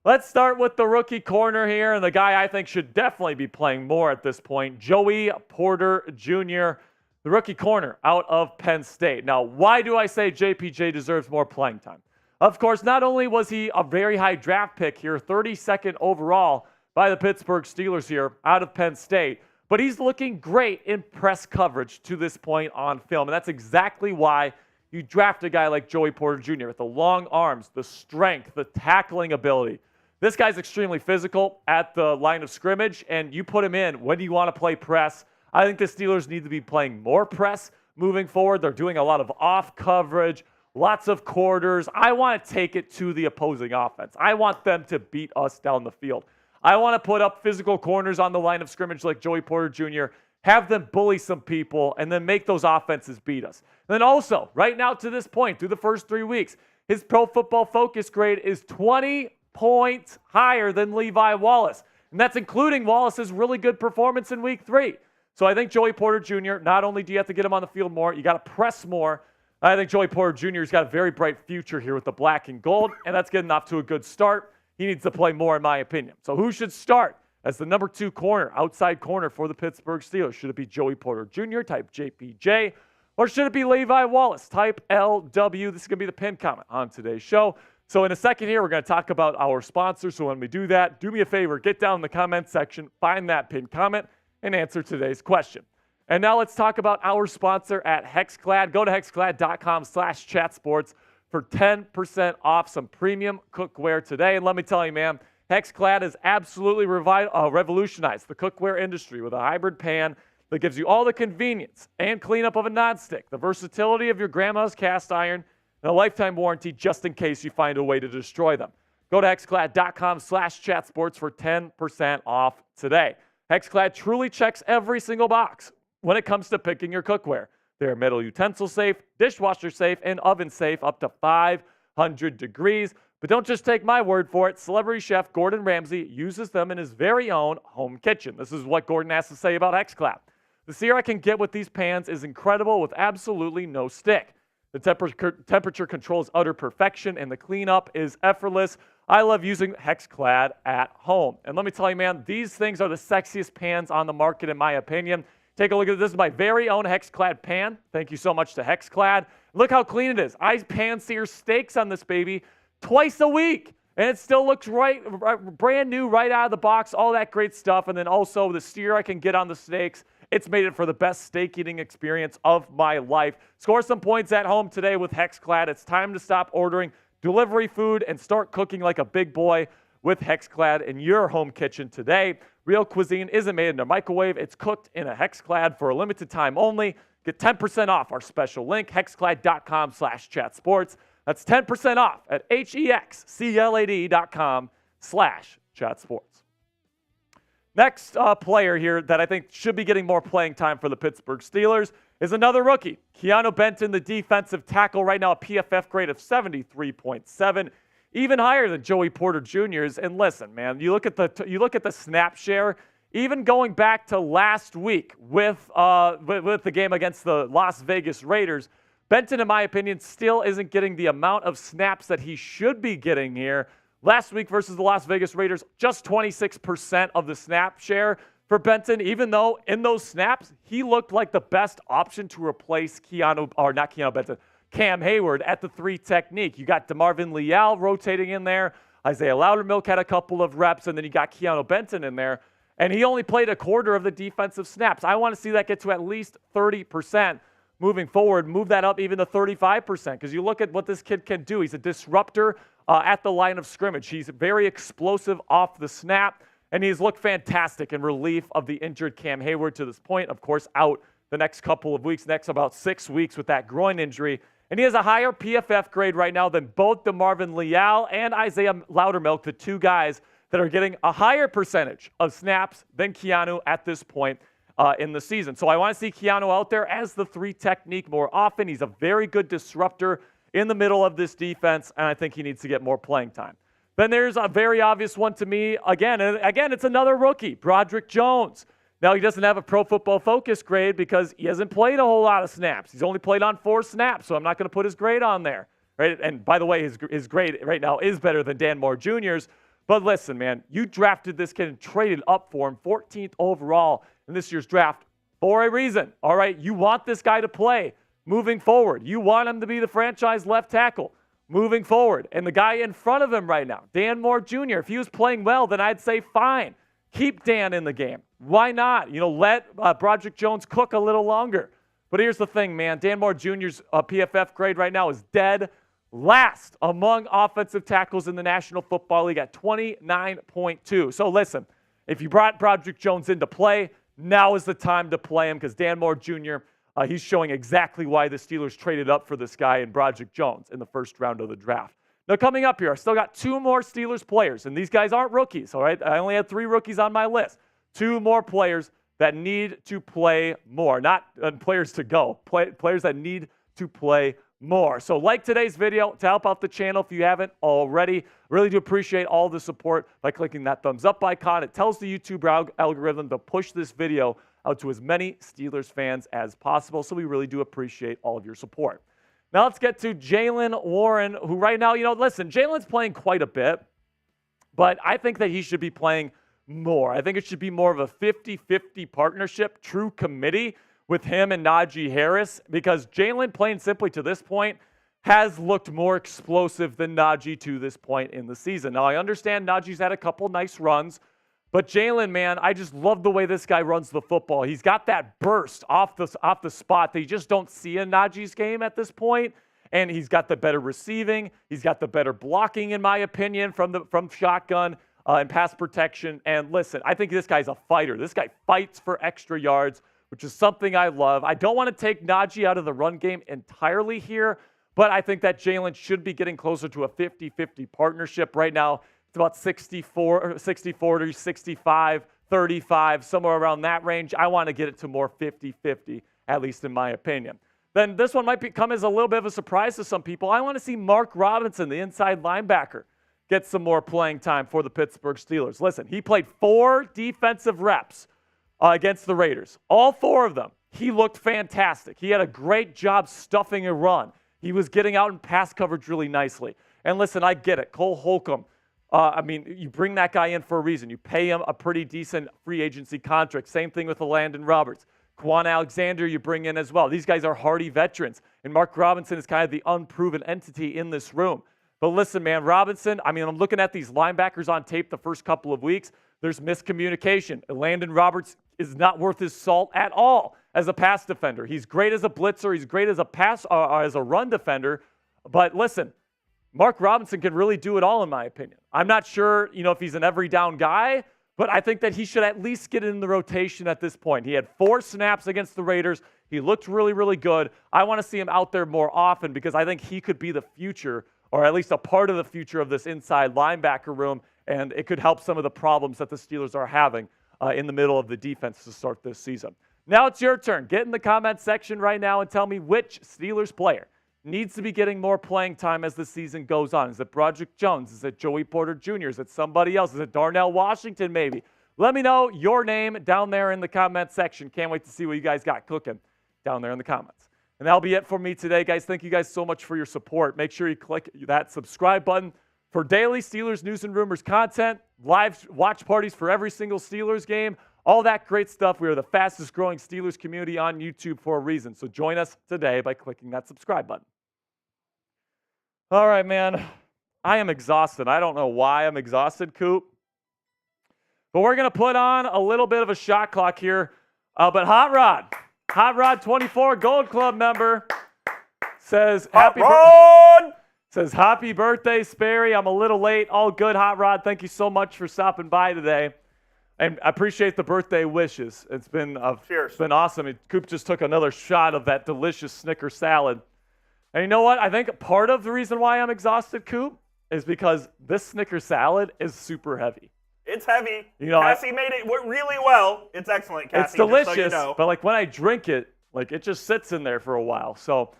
Let's start with the rookie corner here, and the guy I think should definitely be playing more at this point, Joey Porter Jr., the rookie corner out of Penn State. Now, why do I say JPJ deserves more playing time? Of course, not only was he a very high draft pick here, 32nd overall by the Pittsburgh Steelers here out of Penn State, but he's looking great in press coverage to this point on film. And that's exactly why you draft a guy like Joey Porter Jr. with the long arms, the strength, the tackling ability. This guy's extremely physical at the line of scrimmage, and you put him in when you want to play press. I think the Steelers need to be playing more press moving forward. They're doing a lot of off coverage, lots of quarters. I want to take it to the opposing offense. I want them to beat us down the field. I want to put up physical corners on the line of scrimmage like Joey Porter Jr., have them bully some people, and then make those offenses beat us. And then also, right now to this point, through the first 3 weeks, his Pro Football Focus grade is 20 points higher than Levi Wallace. And that's including Wallace's really good performance in week 3. So I think Joey Porter Jr., not only do you have to get him on the field more, you got to press more. I think Joey Porter Jr. has got a very bright future here with the black and gold, and that's getting off to a good start. He needs to play more, in my opinion. So who should start as the number 2 corner, outside corner for the Pittsburgh Steelers? Should it be Joey Porter Jr., type JPJ, or should it be Levi Wallace, type LW? This is going to be the pinned comment on today's show. So in a second here, we're going to talk about our sponsor. So when we do that, do me a favor, get down in the comment section, find that pinned comment, and answer today's question. And now let's talk about our sponsor at Hexclad. Go to hexclad.com/chatsports for 10% off some premium cookware today. And let me tell you, man, Hexclad has absolutely revolutionized the cookware industry with a hybrid pan that gives you all the convenience and cleanup of a nonstick, the versatility of your grandma's cast iron, and a lifetime warranty just in case you find a way to destroy them. Go to hexclad.com/chatsports for 10% off today. Hexclad truly checks every single box when it comes to picking your cookware. They're metal utensil safe, dishwasher safe, and oven safe up to 500 degrees. But don't just take my word for it. Celebrity chef Gordon Ramsay uses them in his very own home kitchen. This is what Gordon has to say about XClad. The sear I can get with these pans is incredible with absolutely no stick. The temperature control is utter perfection, and the cleanup is effortless. I love using XClad at home. And let me tell you, man, these things are the sexiest pans on the market, in my opinion. Take a look at this. This is my very own XClad pan. Thank you so much to XClad. Look how clean it is. I pan sear steaks on this baby twice a week, and it still looks brand new right out of the box, all that great stuff. And then also the sear I can get on the steaks. It's made it for the best steak eating experience of my life. Score some points at home today with HexClad. It's time to stop ordering delivery food and start cooking like a big boy with HexClad in your home kitchen today. Real cuisine isn't made in a microwave. It's cooked in a HexClad for a limited time only. Get 10% off our special link, hexclad.com/chatsports. That's 10% off at hexclad.com/chatsports. Next player here that I think should be getting more playing time for the Pittsburgh Steelers is another rookie. Keanu Benton, the defensive tackle, right now a PFF grade of 73.7, even higher than Joey Porter Jr.'s. And listen, man, you look at the snap share, even going back to last week with the game against the Las Vegas Raiders, Benton, in my opinion, still isn't getting the amount of snaps that he should be getting here. Last week versus the Las Vegas Raiders, just 26% of the snap share for Benton, even though in those snaps, he looked like the best option to replace Cam Hayward at the 3 technique. You got DeMarvin Leal rotating in there. Isaiah Loudermilk had a couple of reps, and then you got Keanu Benton in there. And he only played a quarter of the defensive snaps. I want to see that get to at least 30% moving forward. Move that up even to 35%, because you look at what this kid can do. He's a disruptor at the line of scrimmage. He's very explosive off the snap, and he's looked fantastic in relief of the injured Cam Hayward to this point. Of course, out the next couple of weeks, next about 6 weeks with that groin injury. And he has a higher PFF grade right now than both DeMarvin Leal and Isaiah Loudermilk, the two guys that are getting a higher percentage of snaps than Keanu at this point in the season. So I want to see Keanu out there as the 3 technique more often. He's a very good disruptor in the middle of this defense, and I think he needs to get more playing time. Then there's a very obvious one to me. Again, it's another rookie, Broderick Jones. Now, he doesn't have a Pro Football Focus grade because he hasn't played a whole lot of snaps. He's only played on 4 snaps, so I'm not going to put his grade on there. Right? And by the way, his grade right now is better than Dan Moore Jr.'s. But listen, man, you drafted this kid and traded up for him, 14th overall in this year's draft for a reason. All right, you want this guy to play moving forward. You want him to be the franchise left tackle moving forward. And the guy in front of him right now, Dan Moore Jr., if he was playing well, then I'd say fine. Keep Dan in the game. Why not? Let Broderick Jones cook a little longer. But here's the thing, man. Dan Moore Jr.'s PFF grade right now is dead last among offensive tackles in the National Football League at 29.2. So listen, if you brought Broderick Jones into play, now is the time to play him, because Dan Moore Jr., he's showing exactly why the Steelers traded up for this guy in Broderick Jones in the first round of the draft. Now, coming up here, I still got 2 more Steelers players, and these guys aren't rookies, all right? I only had 3 rookies on my list. 2 more players that need to play more, not players to go, players that need to play more. So like today's video to help out the channel if you haven't already. Really do appreciate all the support by clicking that thumbs up icon. It tells the YouTube algorithm to push this video out to as many Steelers fans as possible. So we really do appreciate all of your support. Now let's get to Jaylen Warren, who right now, listen, Jaylen's playing quite a bit, but I think that he should be playing more. I think it should be more of a 50-50 partnership, true committee with him and Najee Harris, because Jaylen, plain simply to this point, has looked more explosive than Najee to this point in the season. Now, I understand Najee's had a couple nice runs, but Jaylen, man, I just love the way this guy runs the football. He's got that burst off the spot that you just don't see in Najee's game at this point, and he's got the better receiving. He's got the better blocking, in my opinion, from shotgun and pass protection. And listen, I think this guy's a fighter. This guy fights for extra yards, which is something I love. I don't want to take Najee out of the run game entirely here, but I think that Jaylen should be getting closer to a 50-50 partnership. Right now, it's about 60-40, 65-35, somewhere around that range. I want to get it to more 50-50, at least in my opinion. Then this one might come as a little bit of a surprise to some people. I want to see Mark Robinson, the inside linebacker, get some more playing time for the Pittsburgh Steelers. Listen, he played 4 defensive reps against the Raiders. All 4 of them, he looked fantastic. He had a great job stuffing a run. He was getting out in pass coverage really nicely. And listen, I get it. Cole Holcomb, you bring that guy in for a reason. You pay him a pretty decent free agency contract. Same thing with Landon Roberts. Quan Alexander you bring in as well. These guys are hardy veterans. And Mark Robinson is kind of the unproven entity in this room. But listen, man, Robinson, I'm looking at these linebackers on tape the first couple of weeks. There's miscommunication. Landon Roberts is not worth his salt at all as a pass defender. He's great as a blitzer. He's great as a run defender. But listen, Mark Robinson can really do it all, in my opinion. I'm not sure, if he's an every down guy, but I think that he should at least get in the rotation at this point. He had 4 snaps against the Raiders. He looked really, really good. I want to see him out there more often because I think he could be the future, or at least a part of the future of this inside linebacker room, and it could help some of the problems that the Steelers are having in the middle of the defense to start this season. Now it's your turn. Get in the comment section right now and tell me which Steelers player needs to be getting more playing time as the season goes on. Is it Broderick Jones? Is it Joey Porter Jr.? Is it somebody else? Is it Darnell Washington maybe? Let me know your name down there in the comment section. Can't wait to see what you guys got cooking down there in the comments. And that'll be it for me today, guys. Thank you guys so much for your support. Make sure you click that subscribe button for daily Steelers news and rumors content, live watch parties for every single Steelers game, all that great stuff. We are the fastest growing Steelers community on YouTube for a reason. So join us today by clicking that subscribe button. All right, man. I am exhausted. I don't know why I'm exhausted, Coop. But we're going to put on a little bit of a shot clock here. But Hot Rod 24 Gold Club member says happy birthday, Sperry. I'm a little late. All good, Hot Rod. Thank you so much for stopping by today. And I appreciate the birthday wishes. It's been awesome. Coop just took another shot of that delicious Snicker salad. And you know what? I think part of the reason why I'm exhausted, Coop, is because this Snicker salad is super heavy. It's heavy. Cassie made it really well. It's excellent, Cassie. It's delicious, just so you know. But when I drink it, it just sits in there for a while. So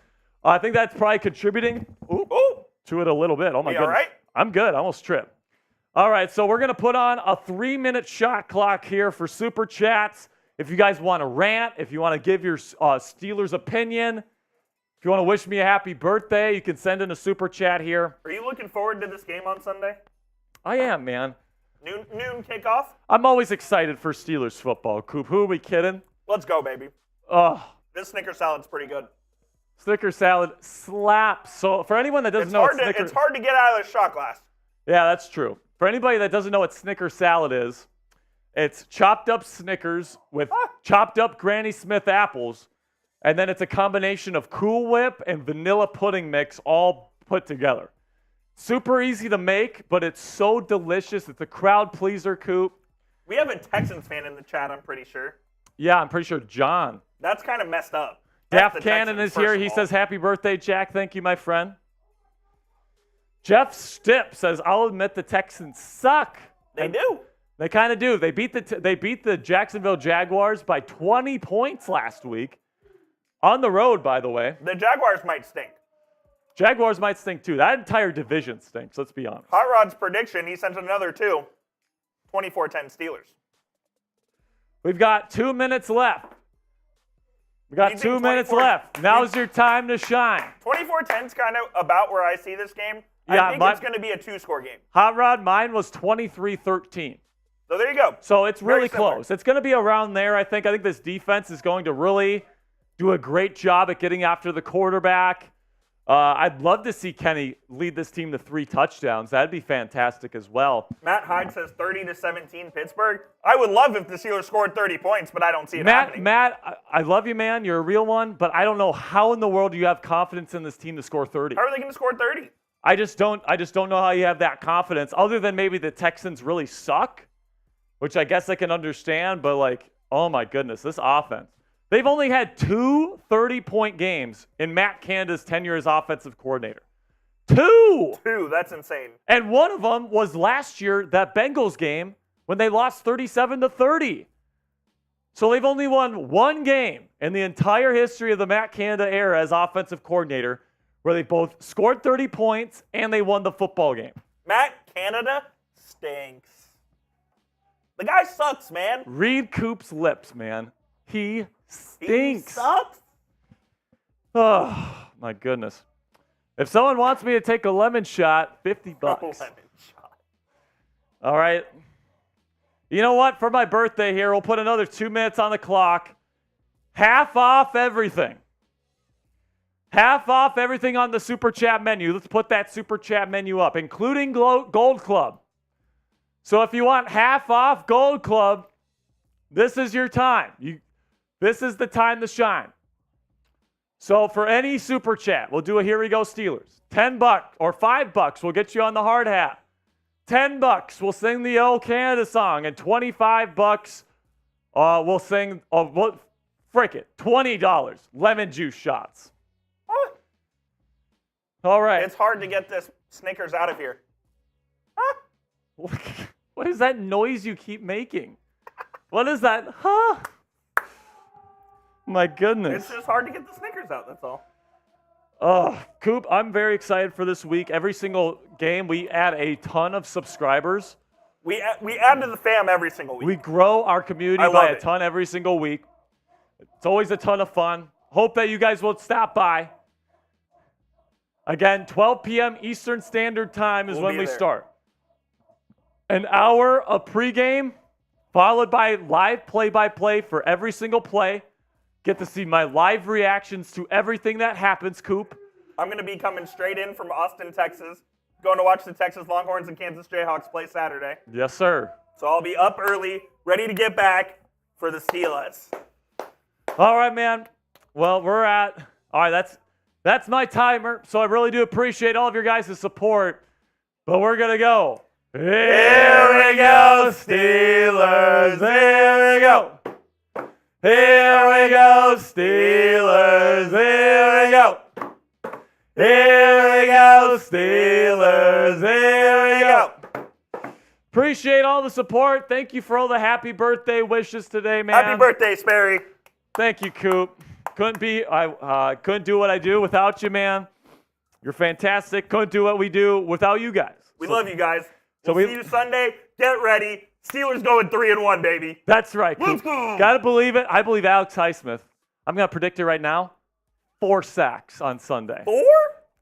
I think that's probably contributing to it a little bit. Oh, my goodness. All right? I'm good. I almost tripped. All right, so we're going to put on a 3-minute shot clock here for Super Chats. If you guys want to rant, if you want to give your Steelers opinion, if you want to wish me a happy birthday, you can send in a Super Chat here. Are you looking forward to this game on Sunday? I am, man. Noon kickoff? I'm always excited for Steelers football, Coop. Who are we kidding? Let's go, baby. This Snicker salad's pretty good. Snicker salad slaps. So for anyone that doesn't know, it's hard to get out of the shot glass. Yeah, that's true. For anybody that doesn't know what Snicker salad is, it's chopped up Snickers with chopped up Granny Smith apples, and then it's a combination of Cool Whip and vanilla pudding mix all put together. Super easy to make, but it's so delicious. It's a crowd pleaser, Coop. We have a Texans fan in the chat, I'm pretty sure. Yeah, I'm pretty sure John. That's kind of messed up. Daft Cannon is here. He says, happy birthday, Jack. Thank you, my friend. Jeff Stipp says, I'll admit the Texans suck. They do. They kind of do. They beat the Jacksonville Jaguars by 20 points last week. On the road, by the way. The Jaguars might stink. Jaguars might stink, too. That entire division stinks, let's be honest. Hot Rod's prediction, he sent another 2. 24-10 Steelers. We've got 2 minutes left. We got 2 minutes left. Now's your time to shine. 24-10 is kind of about where I see this game. Yeah, I think it's going to be a 2-score game. Hot Rod, mine was 23-13. So there you go. So it's really close. It's going to be around there, I think. I think this defense is going to really do a great job at getting after the quarterback. I'd love to see Kenny lead this team to 3 touchdowns. That'd be fantastic as well. Matt Hyde says 30-17 Pittsburgh. I would love if the Steelers scored 30 points, but I don't see it happening. Matt, I love you, man. You're a real one, but I don't know how in the world you have confidence in this team to score 30. How are they going to score 30? I just don't know how you have that confidence, other than maybe the Texans really suck, which I guess I can understand, but oh my goodness, this offense. They've only had 2 30-point games in Matt Canada's tenure as offensive coordinator. 2! 2, that's insane. And one of them was last year, that Bengals game, when they lost 37-30. So they've only won 1 game in the entire history of the Matt Canada era as offensive coordinator where they both scored 30 points and they won the football game. Matt Canada stinks. The guy sucks, man. Read Coop's lips, man. He stinks. He sucks. Oh, my goodness. If someone wants me to take a lemon shot, $50. Lemon shot. All right. You know what? For my birthday here, we'll put another 2 minutes on the clock. Half off everything. Half off everything on the Super Chat menu. Let's put that Super Chat menu up, including Gold Club. So if you want half off Gold Club, this is your time. This is the time to shine. So for any Super Chat, we'll do a Here We Go Steelers. $10 or $5 will get you on the hard hat. $10 we'll sing the old Canada song, and $25 we'll sing. Frick it, $20 lemon juice shots. What? All right. It's hard to get this Snickers out of here. Huh? What is that noise you keep making? What is that? Huh? My goodness. It's just hard to get the Snickers out, that's all. Oh, Coop, I'm very excited for this week. Every single game, we add a ton of subscribers. We add to the fam every single week. We grow our community by a ton every single week. It's always a ton of fun. Hope that you guys will stop by. Again, 12 p.m. Eastern Standard Time is when we start. An hour of pregame, followed by live play-by-play for every single play. Get to see my live reactions to everything that happens, Coop. I'm going to be coming straight in from Austin, Texas, going to watch the Texas Longhorns and Kansas Jayhawks play Saturday. Yes, sir. So I'll be up early, ready to get back for the Steelers. All right, man. Well, all right, that's my timer, so I really do appreciate all of your guys' support. But we're going to go. Here we go, Steelers. Here we go. Here we go, Steelers. Here we go. Here we go, Steelers. Here we go. Appreciate all the support. Thank you for all the happy birthday wishes today, man. Happy birthday, Sperry. Thank you, Coop. Couldn't do what I do without you, man. You're fantastic. Couldn't do what we do without you guys. We love you guys. We'll see you Sunday. Get ready. Steelers going 3-1, baby. That's right, Coop. Let's go. Gotta believe it. I believe Alex Highsmith. I'm gonna predict it right now. 4 sacks on Sunday. 4?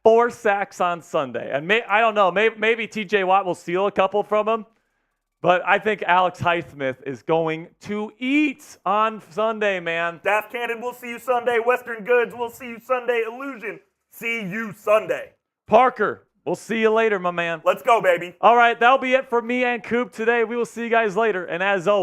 4 sacks on Sunday. And I don't know. Maybe TJ Watt will steal a couple from him. But I think Alex Highsmith is going to eat on Sunday, man. Daft Cannon, we'll see you Sunday. Western Goods, we'll see you Sunday. Illusion, see you Sunday. Parker, we'll see you later, my man. Let's go, baby. All right, that'll be it for me and Coop today. We will see you guys later. And as always,